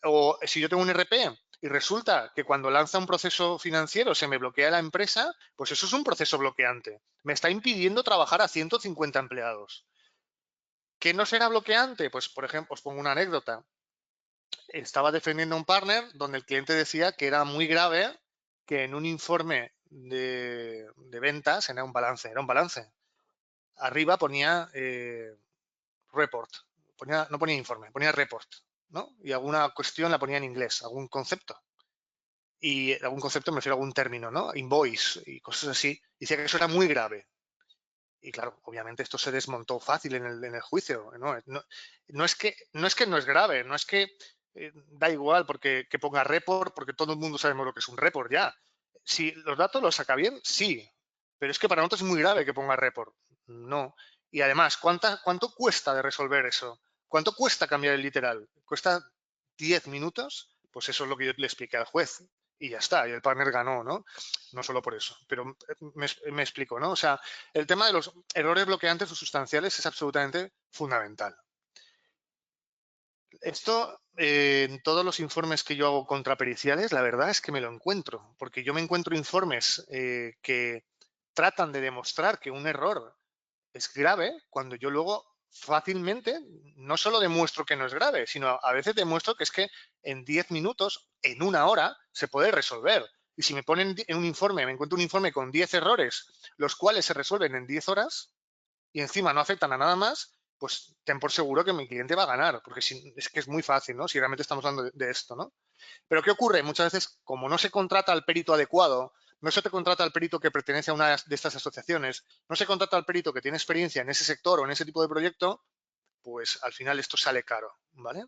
O si yo tengo un RP y resulta que cuando lanza un proceso financiero se me bloquea la empresa, pues eso es un proceso bloqueante. Me está impidiendo trabajar a 150 empleados. ¿Qué no será bloqueante? Pues, por ejemplo, os pongo una anécdota. Estaba defendiendo a un partner donde el cliente decía que era muy grave que en un informe de ventas, era un balance, arriba ponía report, no ponía informe, ponía report, ¿no? Y alguna cuestión la ponía en inglés, algún concepto. Y algún concepto me refiero a algún término, ¿no? Invoice y cosas así. Decía que eso era muy grave. Y claro, obviamente esto se desmontó fácil en el juicio. No es que no es grave, no es que da igual porque que ponga report, porque todo el mundo sabemos lo que es un report ya. Si los datos los saca bien, sí. Pero es que para nosotros es muy grave que ponga report. No. Y además, ¿cuánto cuesta de resolver eso? ¿Cuánto cuesta cambiar el literal? ¿Cuesta 10 minutos? Pues eso es lo que yo le expliqué al juez. Y ya está, y el partner ganó, ¿no? No solo por eso, pero me explico, ¿no? O sea, el tema de los errores bloqueantes o sustanciales es absolutamente fundamental. Esto, en todos los informes que yo hago contrapericiales, la verdad es que me lo encuentro, porque yo me encuentro informes que tratan de demostrar que un error es grave cuando yo luego fácilmente no solo demuestro que no es grave, sino a veces demuestro que es que en 10 minutos, en una hora, se puede resolver. Y si me ponen en un informe, me encuentro un informe con 10 errores, los cuales se resuelven en 10 horas y encima no afectan a nada más, pues ten por seguro que mi cliente va a ganar, porque es que es muy fácil, ¿no? Si realmente estamos hablando de esto, ¿no? Pero ¿qué ocurre? Muchas veces, como no se contrata al perito adecuado, no se te contrata al perito que pertenece a una de estas asociaciones, no se contrata al perito que tiene experiencia en ese sector o en ese tipo de proyecto, pues al final esto sale caro, ¿vale?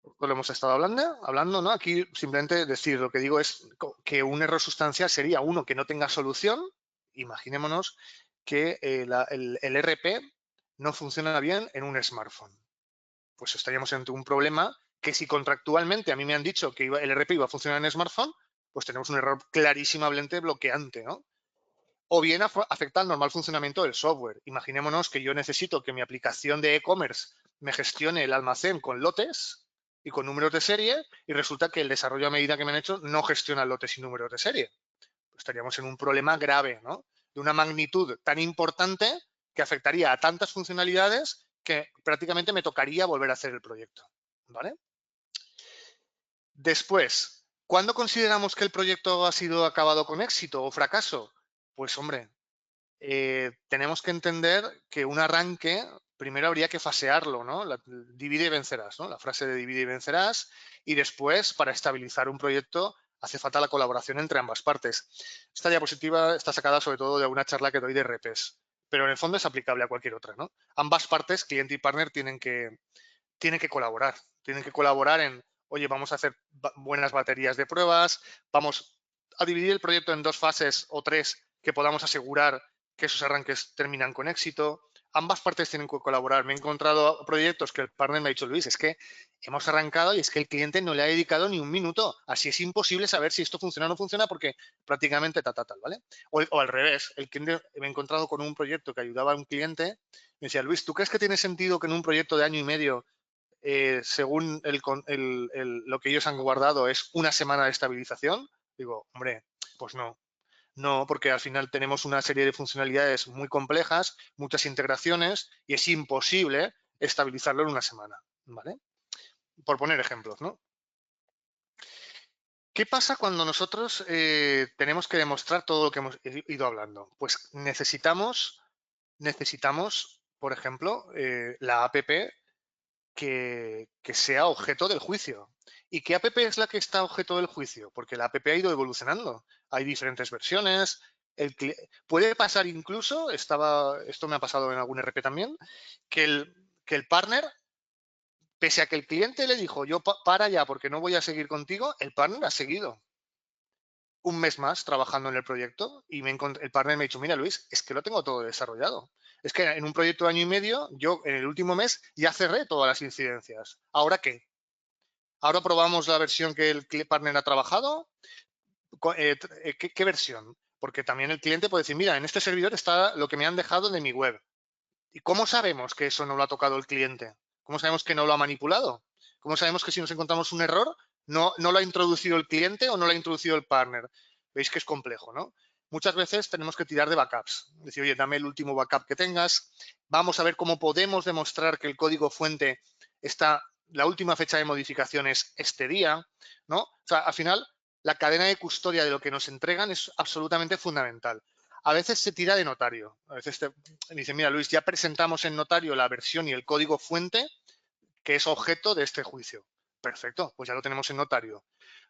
Pues lo hemos estado hablando, ¿no? Aquí simplemente decir, lo que digo es que un error sustancial sería uno que no tenga solución. Imaginémonos que el RP no funciona bien en un smartphone. Pues estaríamos ante un problema que si contractualmente a mí me han dicho que el RP iba a funcionar en smartphone, pues tenemos un error clarísimamente bloqueante, ¿no? O bien afecta al normal funcionamiento del software. Imaginémonos que yo necesito que mi aplicación de e-commerce me gestione el almacén con lotes y con números de serie y resulta que el desarrollo a medida que me han hecho no gestiona lotes y números de serie. Pues estaríamos en un problema grave, ¿no? De una magnitud tan importante que afectaría a tantas funcionalidades que prácticamente me tocaría volver a hacer el proyecto, ¿vale? Después, ¿cuándo consideramos que el proyecto ha sido acabado con éxito o fracaso? Pues, hombre, tenemos que entender que un arranque, primero habría que fasearlo, ¿no? Divide y vencerás, ¿no? La frase de divide y vencerás. Y después, para estabilizar un proyecto, hace falta la colaboración entre ambas partes. Esta diapositiva está sacada sobre todo de una charla que doy de RPs, pero en el fondo es aplicable a cualquier otra, ¿no? Ambas partes, cliente y partner, tienen que colaborar. Tienen que colaborar en, oye, vamos a hacer buenas baterías de pruebas, vamos a dividir el proyecto en 2 fases o 3 que podamos asegurar que esos arranques terminan con éxito. Ambas partes tienen que colaborar. Me he encontrado proyectos que el partner me ha dicho, Luis, es que hemos arrancado y es que el cliente no le ha dedicado ni un minuto. Así es imposible saber si esto funciona o no funciona porque prácticamente tal, ¿vale? O al revés, me he encontrado con un proyecto que ayudaba a un cliente, me decía, Luis, ¿tú crees que tiene sentido que en un proyecto de año y medio según lo que ellos han guardado es una semana de estabilización, digo, hombre, pues no. No, porque al final tenemos una serie de funcionalidades muy complejas, muchas integraciones y es imposible estabilizarlo en una semana, ¿vale? Por poner ejemplos, ¿no? ¿Qué pasa cuando nosotros tenemos que demostrar todo lo que hemos ido hablando? Pues necesitamos, por ejemplo, la APP que sea objeto del juicio. ¿Y qué APP es la que está objeto del juicio? Porque la APP ha ido evolucionando. Hay diferentes versiones. Puede pasar incluso, esto me ha pasado en algún RP también, que el partner, pese a que el cliente le dijo, yo para ya porque no voy a seguir contigo, el partner ha seguido un mes más trabajando en el proyecto y el partner me ha dicho, mira Luis, es que lo tengo todo desarrollado. Es que en un proyecto de año y medio, yo en el último mes ya cerré todas las incidencias. ¿Ahora qué? Ahora probamos la versión que el partner ha trabajado. ¿Qué versión? Porque también el cliente puede decir, mira, en este servidor está lo que me han dejado de mi web. ¿Y cómo sabemos que eso no lo ha tocado el cliente? ¿Cómo sabemos que no lo ha manipulado? ¿Cómo sabemos que si nos encontramos un error, no lo ha introducido el cliente o no lo ha introducido el partner? Veis que es complejo, ¿no? Muchas veces tenemos que tirar de backups. Decir, oye, dame el último backup que tengas. Vamos a ver cómo podemos demostrar que el código fuente está, la última fecha de modificación es este día, ¿no? O sea, al final, la cadena de custodia de lo que nos entregan es absolutamente fundamental. A veces se tira de notario. A veces dice, mira Luis, ya presentamos en notario la versión y el código fuente que es objeto de este juicio. Perfecto, pues ya lo tenemos en notario.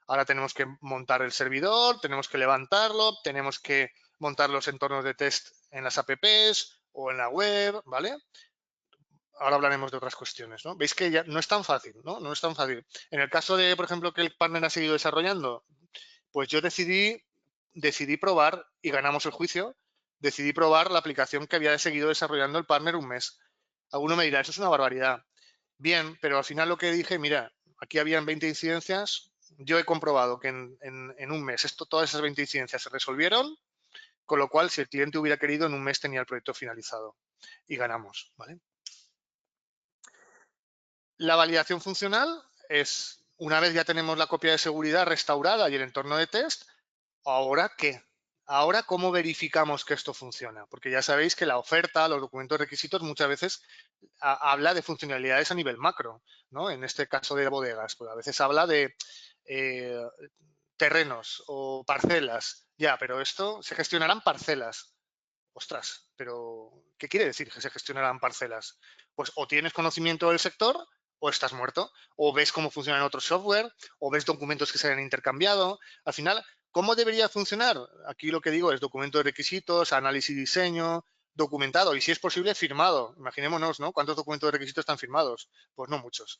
Ahora tenemos que montar el servidor, tenemos que levantarlo, tenemos que montar los entornos de test en las apps o en la web, ¿vale? Ahora hablaremos de otras cuestiones, ¿no? Veis que ya no es tan fácil, ¿no? No es tan fácil. En el caso de, por ejemplo, que el partner ha seguido desarrollando, pues yo decidí probar y ganamos el juicio. Decidí probar la aplicación que había seguido desarrollando el partner un mes. Alguno me dirá, eso es una barbaridad. Bien, pero al final lo que dije, mira, aquí habían 20 incidencias. Yo he comprobado que en un mes todas esas 20 incidencias se resolvieron, con lo cual, si el cliente hubiera querido, en un mes tenía el proyecto finalizado. Y ganamos, ¿vale? La validación funcional es, una vez ya tenemos la copia de seguridad restaurada y el entorno de test, ¿ahora qué? Ahora, ¿cómo verificamos que esto funciona? Porque ya sabéis que la oferta, los documentos requisitos, muchas veces habla de funcionalidades a nivel macro, ¿no? En este caso de bodegas, pues a veces habla de terrenos o parcelas. Ya, pero esto se gestionarán parcelas. Ostras, pero ¿qué quiere decir que se gestionarán parcelas? Pues o tienes conocimiento del sector o estás muerto, o ves cómo funcionan otros software, o ves documentos que se han intercambiado. Al final, ¿cómo debería funcionar? Aquí lo que digo es documento de requisitos, análisis y diseño, documentado y si es posible firmado. Imaginémonos, ¿no? ¿Cuántos documentos de requisitos están firmados? Pues no muchos.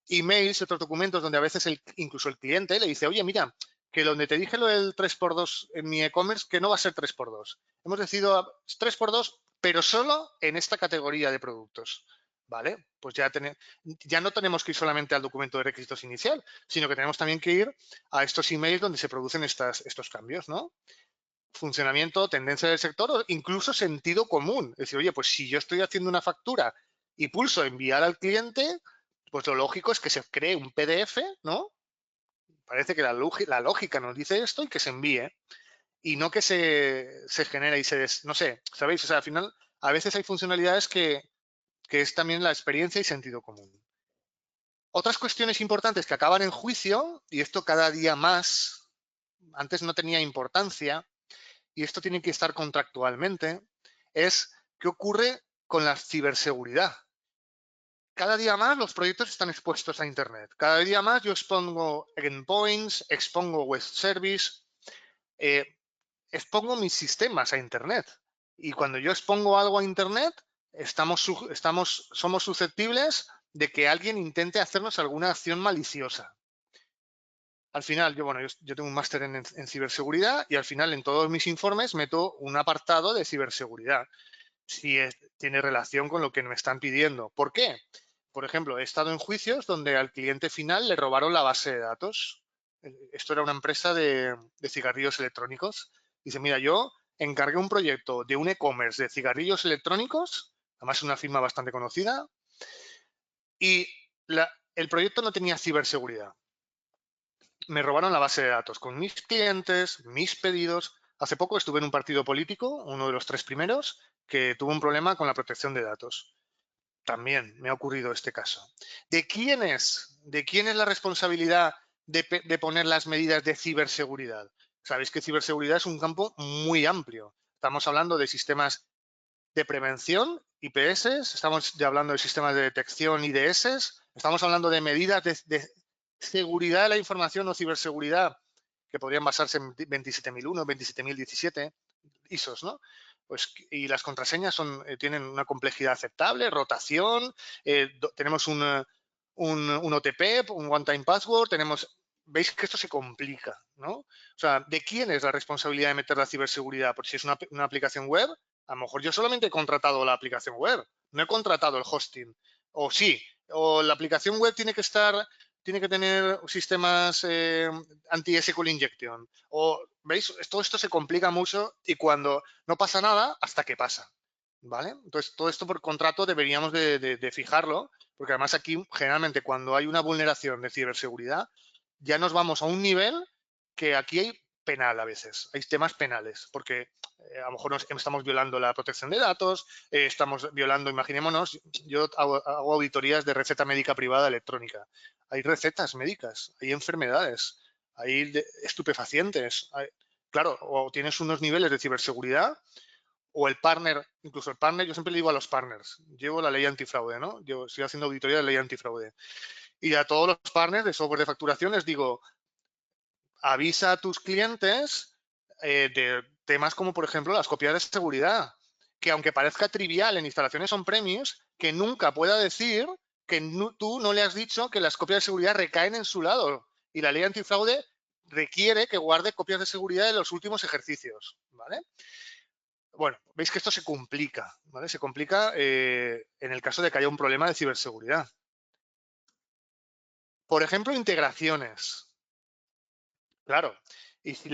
Emails y otros documentos donde a veces incluso el cliente le dice, oye, mira, que donde te dije lo del 3x2 en mi e-commerce, que no va a ser 3x2. Hemos decidido 3x2, pero solo en esta categoría de productos. ¿Vale? Pues ya no tenemos que ir solamente al documento de requisitos inicial, sino que tenemos también que ir a estos emails donde se producen estos cambios, ¿no? Funcionamiento, tendencia del sector o incluso sentido común. Es decir, oye, pues si yo estoy haciendo una factura y pulso enviar al cliente, pues lo lógico es que se cree un PDF, ¿no? Parece que la lógica nos dice esto y que se envíe y no que se genere y no sé, ¿sabéis? O sea, al final, a veces hay funcionalidades que es también la experiencia y sentido común. Otras cuestiones importantes que acaban en juicio, y esto cada día más, antes no tenía importancia, y esto tiene que estar contractualmente, es qué ocurre con la ciberseguridad. Cada día más los proyectos están expuestos a Internet. Cada día más yo expongo endpoints, expongo web service, expongo mis sistemas a Internet. Y cuando yo expongo algo a Internet, somos susceptibles de que alguien intente hacernos alguna acción maliciosa. Al final, yo tengo un máster en ciberseguridad y al final en todos mis informes meto un apartado de ciberseguridad, si tiene relación con lo que me están pidiendo. ¿Por qué? Por ejemplo, he estado en juicios donde al cliente final le robaron la base de datos. Esto era una empresa de cigarrillos electrónicos. Dice, mira, yo encargué un proyecto de un e-commerce de cigarrillos electrónicos, además es una firma bastante conocida, y el proyecto no tenía ciberseguridad. Me robaron la base de datos con mis clientes, mis pedidos. Hace poco estuve en un partido político, uno de los 3 primeros, que tuvo un problema con la protección de datos. También me ha ocurrido este caso. ¿De quién es la responsabilidad de poner las medidas de ciberseguridad? Sabéis que ciberseguridad es un campo muy amplio. Estamos hablando de sistemas de prevención, IPS, estamos ya hablando de sistemas de detección, IDS, estamos hablando de medidas de seguridad de la información o ciberseguridad que podrían basarse en 27001, 27017 ISOs, ¿no? Pues, y las contraseñas tienen una complejidad aceptable, rotación, tenemos un OTP, un one-time password, veis que esto se complica, ¿no? O sea, ¿de quién es la responsabilidad de meter la ciberseguridad? Porque si es una aplicación web, a lo mejor yo solamente he contratado la aplicación web, no he contratado el hosting. O sí, o la aplicación web tiene que tener sistemas anti-SQL injection. O, ¿veis? Todo esto se complica mucho y cuando no pasa nada, hasta que pasa. ¿Vale? Entonces, todo esto por contrato deberíamos de fijarlo, porque además aquí, generalmente, cuando hay una vulneración de ciberseguridad, ya nos vamos a un nivel que aquí hay penal a veces, hay temas penales, porque a lo mejor estamos violando la protección de datos, estamos violando, imaginémonos, yo hago auditorías de receta médica privada electrónica. Hay recetas médicas, hay enfermedades, hay estupefacientes. Claro, o tienes unos niveles de ciberseguridad o el partner, incluso el partner, yo siempre le digo a los partners, llevo la ley antifraude, ¿no? Yo estoy haciendo auditoría de ley antifraude. Y a todos los partners de software de facturación les digo, avisa a tus clientes de temas como, por ejemplo, las copias de seguridad, que aunque parezca trivial en instalaciones on-premise, que nunca pueda decir que tú no le has dicho que las copias de seguridad recaen en su lado. Y la ley antifraude requiere que guarde copias de seguridad de los últimos ejercicios, ¿vale? Bueno, veis que esto se complica, ¿vale? Se complica en el caso de que haya un problema de ciberseguridad. Por ejemplo, integraciones. Claro. Y si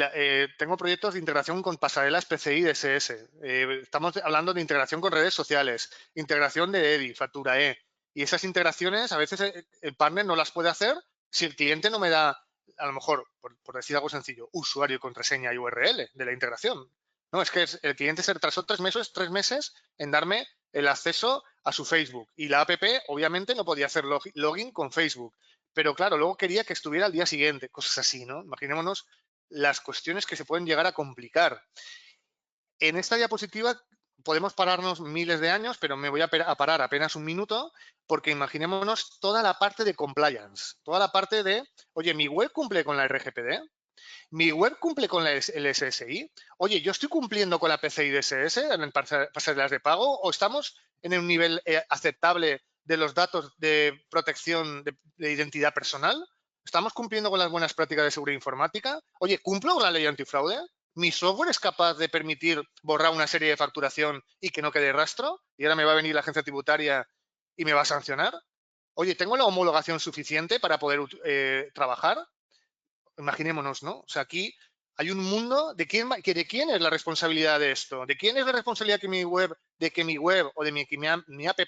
tengo proyectos de integración con pasarelas PCI DSS. Estamos hablando de integración con redes sociales, integración de EDI, Factura E. Y esas integraciones a veces el partner no las puede hacer si el cliente no me da, a lo mejor, por decir algo sencillo, usuario, contraseña y URL de la integración. No, es que el cliente se retrasó 3 meses en darme el acceso a su Facebook. Y la app, obviamente, no podía hacer login con Facebook. Pero claro, luego quería que estuviera al día siguiente, cosas así, ¿no? Imaginémonos las cuestiones que se pueden llegar a complicar. En esta diapositiva podemos pararnos miles de años, pero me voy a parar apenas un minuto, porque imaginémonos toda la parte de compliance, toda la parte de, oye, mi web cumple con la RGPD, mi web cumple con el SSI, oye, yo estoy cumpliendo con la PCI DSS en el pasarelas de pago o estamos en un nivel aceptable de los datos de protección de identidad personal, estamos cumpliendo con las buenas prácticas de seguridad informática, oye, ¿cumplo con la ley antifraude? ¿Mi software es capaz de permitir borrar una serie de facturación y que no quede rastro? Y ahora me va a venir la agencia tributaria y me va a sancionar. Oye, ¿tengo la homologación suficiente para poder trabajar? Imaginémonos, ¿no? O sea, aquí hay un mundo de quién es la responsabilidad de esto, de quién es la responsabilidad de que mi web o de mi app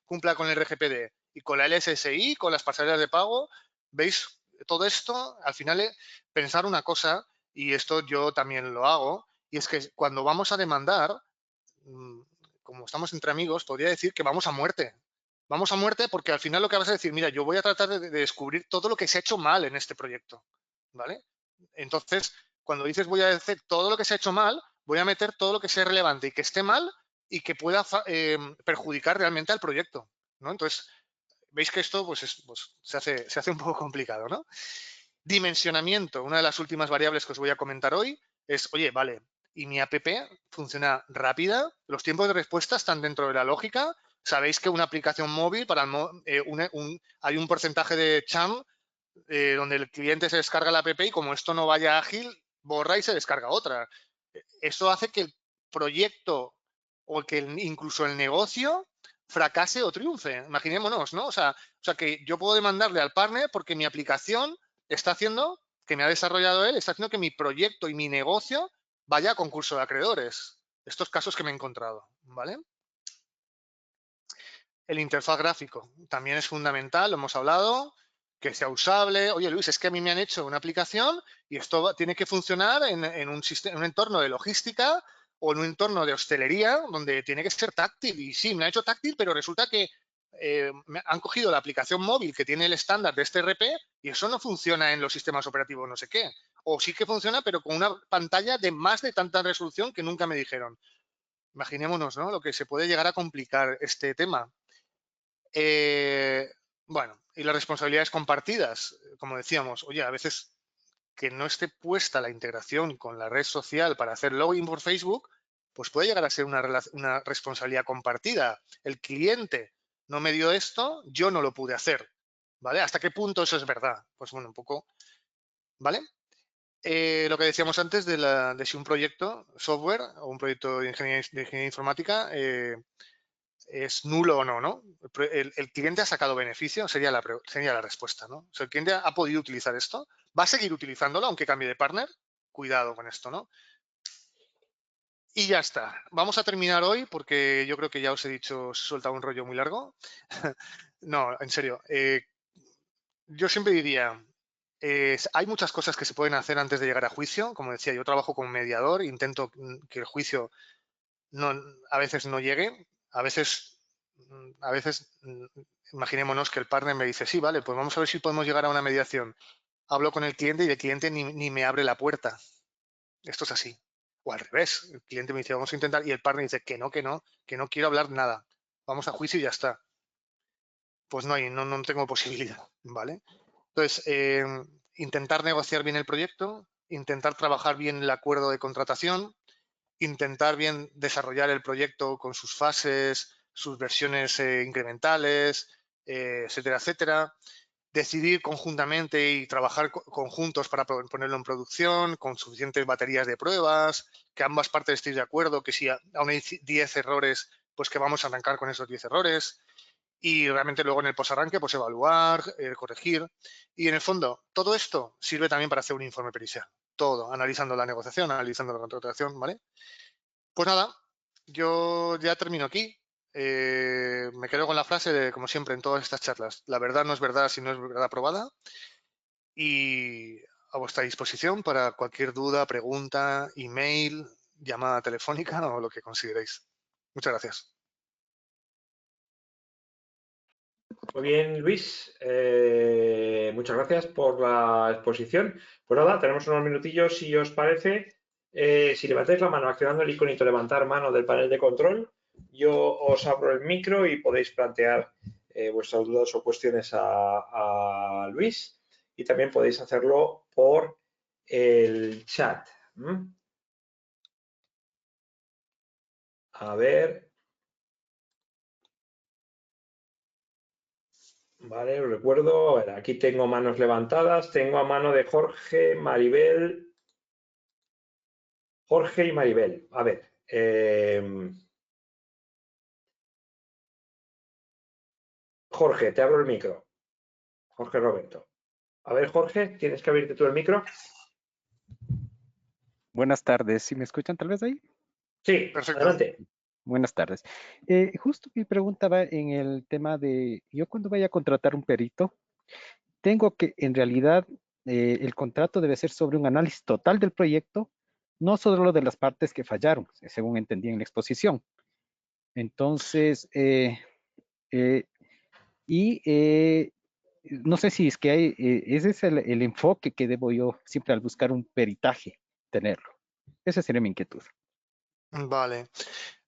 cumpla con el RGPD y con la LSSI, con las pasarelas de pago. ¿Veis? Todo esto, al final, pensar una cosa, y esto yo también lo hago, y es que cuando vamos a demandar, como estamos entre amigos, podría decir que vamos a muerte. Vamos a muerte porque al final lo que vas a decir, mira, yo voy a tratar de descubrir todo lo que se ha hecho mal en este proyecto. ¿Vale? Entonces, cuando dices voy a hacer todo lo que se ha hecho mal, voy a meter todo lo que sea relevante y que esté mal y que pueda perjudicar realmente al proyecto, ¿no? Entonces, veis que esto pues, se hace un poco complicado, ¿no? Dimensionamiento, una de las últimas variables que os voy a comentar hoy es, oye, vale, y mi app funciona rápida, los tiempos de respuesta están dentro de la lógica, sabéis que una aplicación móvil, hay un porcentaje de churn donde el cliente se descarga la app y como esto no vaya ágil, borra y se descarga otra. Eso hace que el proyecto o que incluso el negocio fracase o triunfe. Imaginémonos, ¿no? O sea, que yo puedo demandarle al partner porque mi aplicación está haciendo, que me ha desarrollado él, está haciendo que mi proyecto y mi negocio vaya a concurso de acreedores. Estos casos que me he encontrado, ¿vale? El interfaz gráfico también es fundamental, lo hemos hablado, que sea usable. Oye, Luis, es que a mí me han hecho una aplicación y esto tiene que funcionar en un entorno de logística o en un entorno de hostelería donde tiene que ser táctil. Y sí, me ha hecho táctil, pero resulta que me han cogido la aplicación móvil que tiene el estándar de este RP y eso no funciona en los sistemas operativos no sé qué. O sí que funciona, pero con una pantalla de más de tanta resolución que nunca me dijeron. Imaginémonos, ¿no?, lo que se puede llegar a complicar este tema. Bueno, y las responsabilidades compartidas, como decíamos, oye, a veces que no esté puesta la integración con la red social para hacer login por Facebook, pues puede llegar a ser una responsabilidad compartida. El cliente no me dio esto, yo no lo pude hacer, ¿vale? ¿Hasta qué punto eso es verdad? Pues bueno, un poco, ¿vale? Lo que decíamos antes de si un proyecto software o un proyecto de ingeniería informática es nulo o no, ¿no? El cliente ha sacado beneficio, sería la respuesta, ¿no? O sea, el cliente ha podido utilizar esto, va a seguir utilizándolo aunque cambie de partner. Cuidado con esto, ¿no? Y ya está. Vamos a terminar hoy porque yo creo que ya os he dicho, os he soltado un rollo muy largo. No, en serio. Yo siempre diría, hay muchas cosas que se pueden hacer antes de llegar a juicio. Como decía, yo trabajo como mediador, intento que el juicio no, a veces no llegue, a veces, imaginémonos que el partner me dice, sí, vale, pues vamos a ver si podemos llegar a una mediación. Hablo con el cliente y el cliente ni me abre la puerta. Esto es así. O al revés, el cliente me dice, vamos a intentar, y el partner dice que no quiero hablar nada. Vamos a juicio y ya está. Pues no tengo posibilidad, ¿vale? Entonces, intentar negociar bien el proyecto, intentar trabajar bien el acuerdo de contratación, intentar bien desarrollar el proyecto con sus fases, sus versiones incrementales, etcétera, etcétera. Decidir conjuntamente y trabajar conjuntos para ponerlo en producción, con suficientes baterías de pruebas, que ambas partes estén de acuerdo, que si aún hay 10 errores, pues que vamos a arrancar con esos 10 errores. Y realmente luego en el posarranque, pues evaluar, corregir. Y en el fondo, todo esto sirve también para hacer un informe pericial. Todo, analizando la negociación, analizando la contratación, ¿vale? Pues nada, yo ya termino aquí. Me quedo con la frase de, como siempre, en todas estas charlas, la verdad no es verdad si no es verdad probada. Y a vuestra disposición para cualquier duda, pregunta, email, llamada telefónica o lo que consideréis. Muchas gracias.
Muy bien, Luis. Muchas gracias por la exposición. Pues nada, tenemos unos minutillos, si os parece. Si levantáis la mano activando el iconito levantar mano del panel de control, yo os abro el micro y podéis plantear vuestras dudas o cuestiones a Luis. Y también podéis hacerlo por el chat. A ver. Vale, os recuerdo. A ver, aquí tengo manos levantadas. Tengo a mano de Jorge, Maribel. Jorge y Maribel. A ver. Jorge, te abro el micro. Jorge Roberto. A ver, Jorge, tienes que abrirte tú el micro.
Buenas tardes. ¿Sí me escuchan tal vez ahí?
Sí,
Perfecto.
adelante.
Buenas tardes. Justo mi pregunta va en el tema de, yo cuando vaya a contratar un perito, tengo que, en realidad, el contrato debe ser sobre un análisis total del proyecto, no solo de las partes que fallaron, según entendí en la exposición. Entonces, eh, y no sé si es que hay, ese es el enfoque que debo yo siempre al buscar un peritaje, tenerlo. Esa sería mi inquietud.
Vale.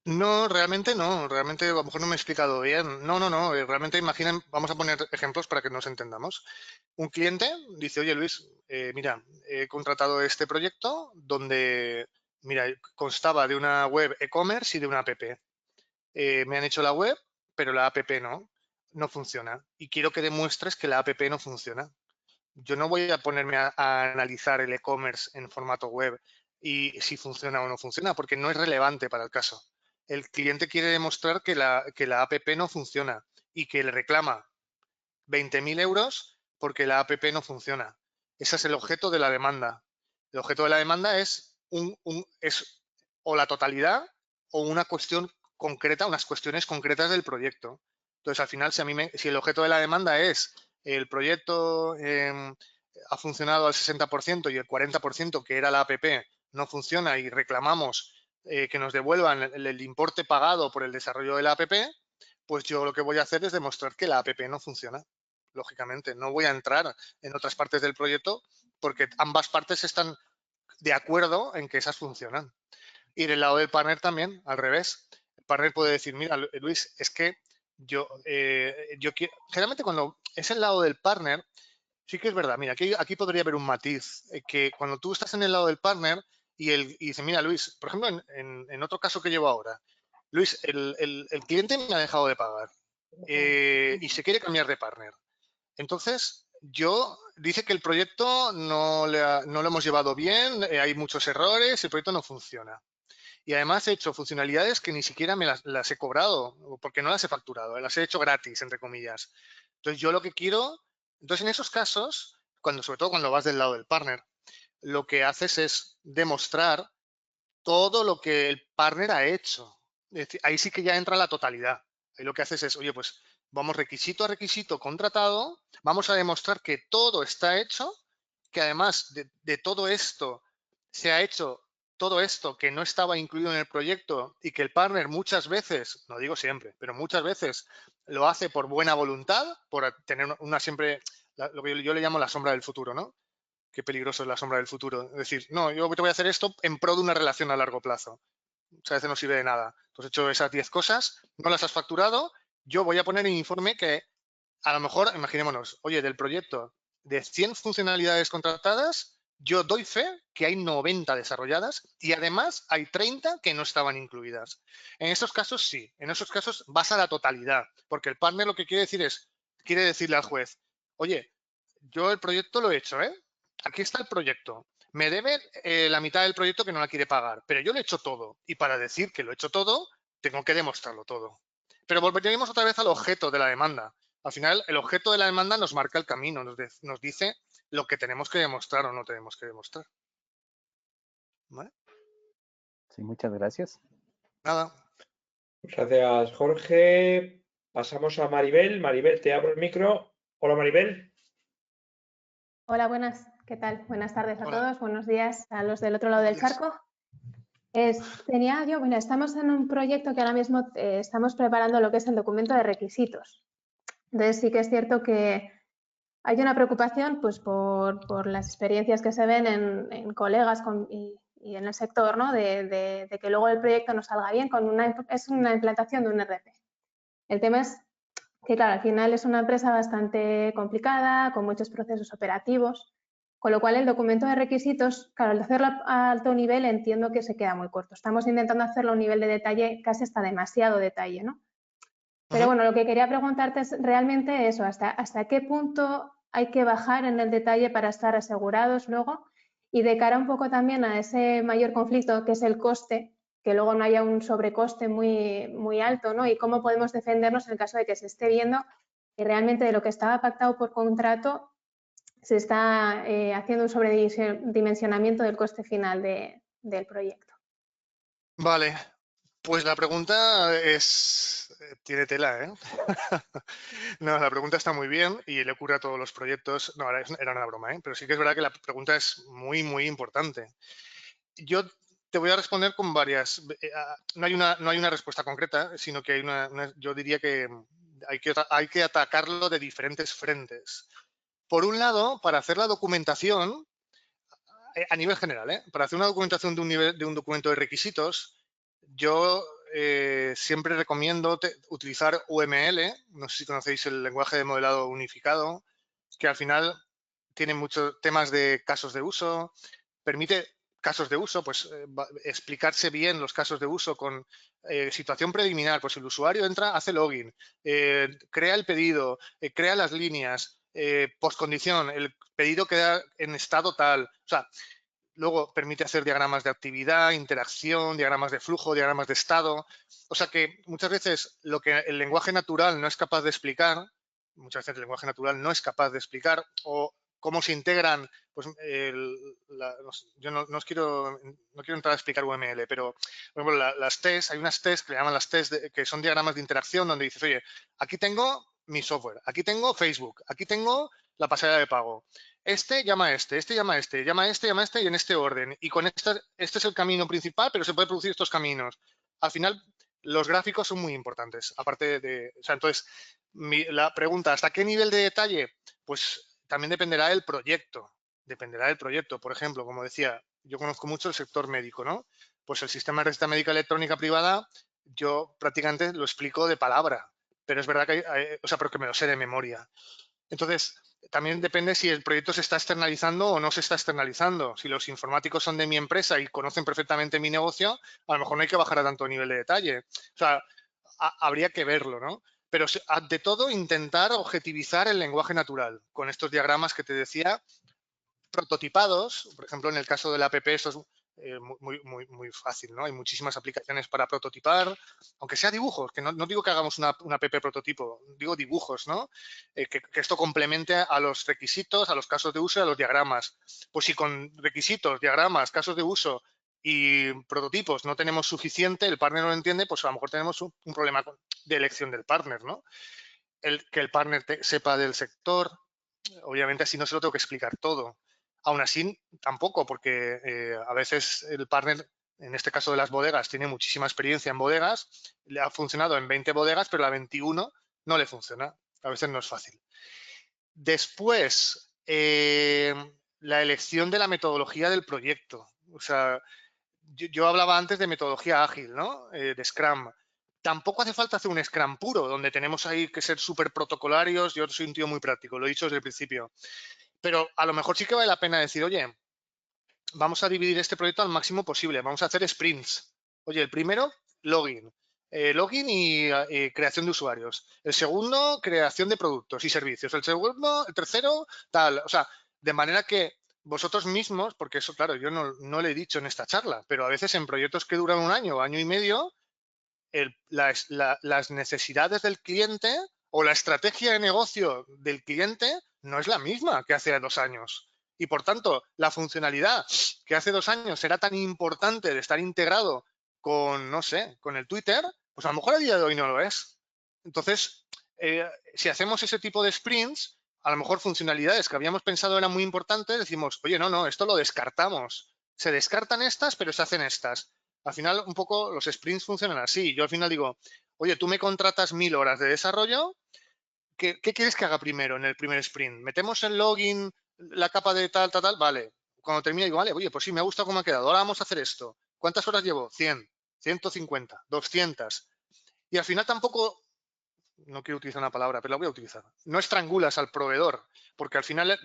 No, realmente no. Realmente a lo mejor no me he explicado bien. No. Realmente imaginen, vamos a poner ejemplos para que nos entendamos. Un cliente dice, oye Luis, mira, he contratado este proyecto donde, mira, constaba de una web e-commerce y de una app. Me han hecho la web, pero la app no funciona. Y quiero que demuestres que la app no funciona. Yo no voy a ponerme a analizar el e-commerce en formato web y si funciona o no funciona, porque no es relevante para el caso. El cliente quiere demostrar que la app no funciona y que le reclama 20.000 euros porque la app no funciona. Ese es el objeto de la demanda. El objeto de la demanda es es o la totalidad o una cuestión concreta, unas cuestiones concretas del proyecto. Entonces, al final, si el objeto de la demanda es el proyecto ha funcionado al 60% y el 40% que era la app no funciona y reclamamos que nos devuelvan el importe pagado por el desarrollo de la app, pues yo lo que voy a hacer es demostrar que la app no funciona. Lógicamente, no voy a entrar en otras partes del proyecto porque ambas partes están de acuerdo en que esas funcionan. Y del lado del partner también, al revés. El partner puede decir, mira, Luis, es que yo quiero... Generalmente cuando es el lado del partner, sí que es verdad. Mira, aquí podría haber un matiz, que cuando tú estás en el lado del partner y dice, mira, Luis, por ejemplo, en otro caso que llevo ahora, Luis, el cliente me ha dejado de pagar y se quiere cambiar de partner. Entonces, dice que el proyecto no lo hemos llevado bien, hay muchos errores, el proyecto no funciona. Y además he hecho funcionalidades que ni siquiera me las he cobrado, porque no las he facturado, las he hecho gratis, entre comillas. Entonces, yo lo que quiero... Entonces, en esos casos, sobre todo cuando vas del lado del partner, lo que haces es demostrar todo lo que el partner ha hecho. Es decir, ahí sí que ya entra la totalidad. Ahí lo que haces es, oye, pues vamos requisito a requisito contratado, vamos a demostrar que todo está hecho, que además de todo esto se ha hecho todo esto que no estaba incluido en el proyecto y que el partner muchas veces, no digo siempre, pero muchas veces lo hace por buena voluntad, por tener siempre, lo que yo le llamo la sombra del futuro, ¿no? Qué peligroso es la sombra del futuro. Es decir, no, yo te voy a hacer esto en pro de una relación a largo plazo. Muchas veces no sirve de nada. Tú has hecho esas 10 cosas, no las has facturado, yo voy a poner en informe que a lo mejor, imaginémonos, oye, del proyecto de 100 funcionalidades contratadas, yo doy fe que hay 90 desarrolladas y además hay 30 que no estaban incluidas. En esos casos sí, en esos casos vas a la totalidad, porque el partner lo que quiere decirle al juez, oye, yo el proyecto lo he hecho, ¿eh? Aquí está el proyecto. Me debe la mitad del proyecto que no la quiere pagar, pero yo lo he hecho todo. Y para decir que lo he hecho todo, tengo que demostrarlo todo. Pero volveremos otra vez al objeto de la demanda. Al final, el objeto de la demanda nos marca el camino, nos dice lo que tenemos que demostrar o no tenemos que demostrar. ¿Vale?
Sí, muchas gracias.
Nada.
Gracias, Jorge. Pasamos a Maribel. Maribel, te abro el micro. Hola, Maribel.
Hola, buenas. ¿Qué tal? Buenas tardes a
Hola.
todos. Buenos días a los del otro lado del charco. Estamos en un proyecto que ahora mismo estamos preparando lo que es el documento de requisitos. Entonces sí que es cierto que hay una preocupación pues, por las experiencias que se ven en colegas y en el sector, ¿no? de que luego el proyecto no salga bien. Es una implantación de un RP. El tema es que, claro, al final es una empresa bastante complicada, con muchos procesos operativos, con lo cual el documento de requisitos, claro, al hacerlo a alto nivel entiendo que se queda muy corto. Estamos intentando hacerlo a un nivel de detalle casi hasta demasiado detalle, ¿no? Pero bueno, lo que quería preguntarte es realmente eso, hasta qué punto hay que bajar en el detalle para estar asegurados luego y de cara un poco también a ese mayor conflicto que es el coste, que luego no haya un sobrecoste muy alto, ¿no? Y cómo podemos defendernos en el caso de que se esté viendo que realmente de lo que estaba pactado por contrato se está haciendo un sobredimensionamiento del coste final del proyecto.
Vale. Pues la pregunta tiene tela, ¿eh? No, la pregunta está muy bien y le ocurre a todos los proyectos. No, era una broma, ¿eh? Pero sí que es verdad que la pregunta es muy, muy importante. Yo te voy a responder con varias. No hay una respuesta concreta, sino que yo diría que hay que atacarlo de diferentes frentes. Por un lado, para hacer la documentación, a nivel general, para hacer una documentación de un documento de requisitos, yo siempre recomiendo utilizar UML, no sé si conocéis el lenguaje de modelado unificado, que al final tiene muchos temas de casos de uso, permite casos de uso, pues explicarse bien los casos de uso con situación preliminar, pues el usuario entra, hace login, crea el pedido, crea las líneas, postcondición, el pedido queda en estado tal, o sea, luego permite hacer diagramas de actividad, interacción, diagramas de flujo, diagramas de estado. O sea que muchas veces lo que el lenguaje natural no es capaz de explicar, muchas veces el lenguaje natural no es capaz de explicar o cómo se integran, pues yo no quiero entrar a explicar UML, pero por ejemplo, las TES, hay unas TES que le llaman las TES, que son diagramas de interacción donde dices, oye, aquí tengo mi software, aquí tengo Facebook, aquí tengo la pasarela de pago. Este llama a este llama a este, llama a este, llama a este y en este orden. Y con este es el camino principal, pero se puede producir estos caminos. Al final, los gráficos son muy importantes. Aparte de, o sea, entonces, la pregunta, ¿hasta qué nivel de detalle? Pues también dependerá del proyecto. Dependerá del proyecto. Por ejemplo, como decía, yo conozco mucho el sector médico, ¿no? Pues el sistema de receta médica electrónica privada, yo prácticamente lo explico de palabra, pero es verdad que o sea, porque me lo sé de memoria. Entonces, también depende si el proyecto se está externalizando o no se está externalizando. Si los informáticos son de mi empresa y conocen perfectamente mi negocio, a lo mejor no hay que bajar a tanto nivel de detalle. O sea, habría que verlo, ¿no? Pero ante todo, intentar objetivizar el lenguaje natural con estos diagramas que te decía, prototipados. Por ejemplo, en el caso del app, esto es muy fácil, ¿no? Hay muchísimas aplicaciones para prototipar, aunque sea dibujos, que no digo que hagamos una app prototipo, digo dibujos, ¿no? Que esto complemente a los requisitos, a los casos de uso y a los diagramas. Pues si con requisitos, diagramas, casos de uso y prototipos no tenemos suficiente, el partner no lo entiende, pues a lo mejor tenemos un problema de elección del partner, ¿no? Que el partner sepa del sector, obviamente así no se lo tengo que explicar todo. Aún así, tampoco, porque a veces el partner, en este caso de las bodegas, tiene muchísima experiencia en bodegas, le ha funcionado en 20 bodegas, pero la 21 no le funciona. A veces no es fácil. Después, la elección de la metodología del proyecto. O sea, yo hablaba antes de metodología ágil, ¿no? De Scrum. Tampoco hace falta hacer un Scrum puro, donde tenemos ahí que ser súper protocolarios. Yo soy un tío muy práctico, lo he dicho desde el principio. Pero a lo mejor sí que vale la pena decir, oye, vamos a dividir este proyecto al máximo posible. Vamos a hacer sprints. Oye, el primero, login. Login y creación de usuarios. El segundo, creación de productos y servicios. El tercero, tal. O sea, de manera que vosotros mismos, porque eso, claro, yo no lo he dicho en esta charla, pero a veces en proyectos que duran un año o año y medio, las necesidades del cliente o la estrategia de negocio del cliente no es la misma que hace 2 años. Y por tanto, la funcionalidad que hace 2 años era tan importante de estar integrado con, no sé, con el Twitter, pues a lo mejor a día de hoy no lo es. Entonces, si hacemos ese tipo de sprints, a lo mejor funcionalidades que habíamos pensado eran muy importantes, decimos, oye, no, esto lo descartamos. Se descartan estas, pero se hacen estas. Al final, un poco los sprints funcionan así. Yo al final digo, oye, tú me contratas 1000 horas de desarrollo, ¿qué quieres que haga primero en el primer sprint? ¿Metemos el login, la capa de tal? Vale. Cuando termine digo, vale, oye, pues sí, me ha gustado cómo ha quedado. Ahora vamos a hacer esto. ¿Cuántas horas llevo? 100, 150, 200. Y al final tampoco, no quiero utilizar una palabra, pero la voy a utilizar. No estrangulas al proveedor, porque al final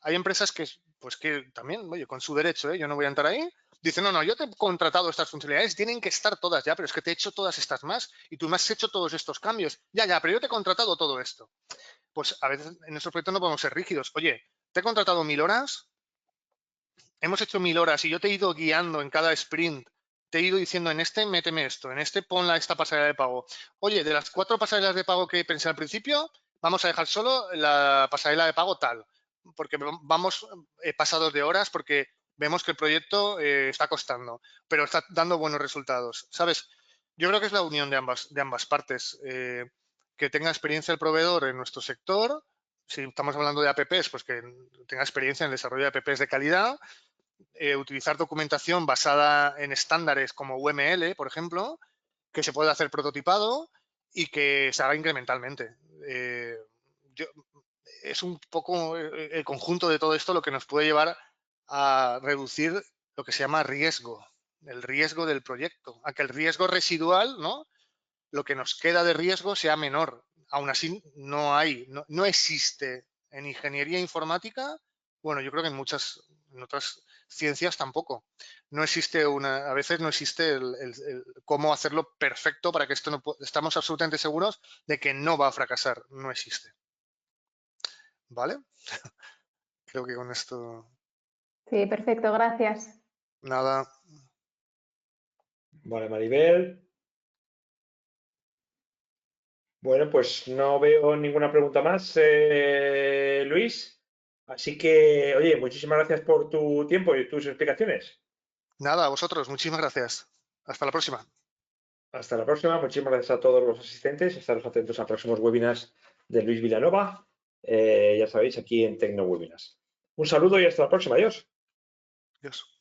hay empresas que, pues que también, oye, con su derecho, yo no voy a entrar ahí, dicen, no, yo te he contratado estas funcionalidades, tienen que estar todas ya, pero es que te he hecho todas estas más y tú me has hecho todos estos cambios. Ya, pero yo te he contratado todo esto. Pues a veces en nuestro proyecto no podemos ser rígidos. Oye, te he contratado 1000 horas, hemos hecho 1000 horas y yo te he ido guiando en cada sprint, te he ido diciendo, en este méteme esto, en este ponla esta pasarela de pago. Oye, de las 4 pasarelas de pago que pensé al principio, vamos a dejar solo la pasarela de pago tal, porque vamos pasados de horas, porque vemos que el proyecto está costando, pero está dando buenos resultados. ¿Sabes? Yo creo que es la unión de ambas partes. Que tenga experiencia el proveedor en nuestro sector, si estamos hablando de apps, pues que tenga experiencia en el desarrollo de apps de calidad, utilizar documentación basada en estándares como UML, por ejemplo, que se puede hacer prototipado y que se haga incrementalmente. Es un poco el conjunto de todo esto lo que nos puede llevar a reducir lo que se llama riesgo, el riesgo del proyecto, a que el riesgo residual, ¿no? Lo que nos queda de riesgo sea menor. Aún así, no existe en ingeniería informática, bueno, yo creo que en otras ciencias tampoco. No existe a veces no existe el cómo hacerlo perfecto para que esto no estamos absolutamente seguros de que no va a fracasar. No existe. ¿Vale? Creo que con esto.
Sí, perfecto, gracias.
Nada.
Vale, Maribel. Bueno, pues no veo ninguna pregunta más. Luis, Así que, oye, muchísimas gracias por tu tiempo y tus explicaciones.
Nada, a vosotros, muchísimas gracias. Hasta la próxima.
Hasta la próxima. Muchísimas gracias a todos los asistentes. Estaros atentos a próximos webinars de Luis Vilanova. Ya sabéis, aquí en Tecno Webinars. Un saludo y hasta la próxima. Adiós.
Adiós.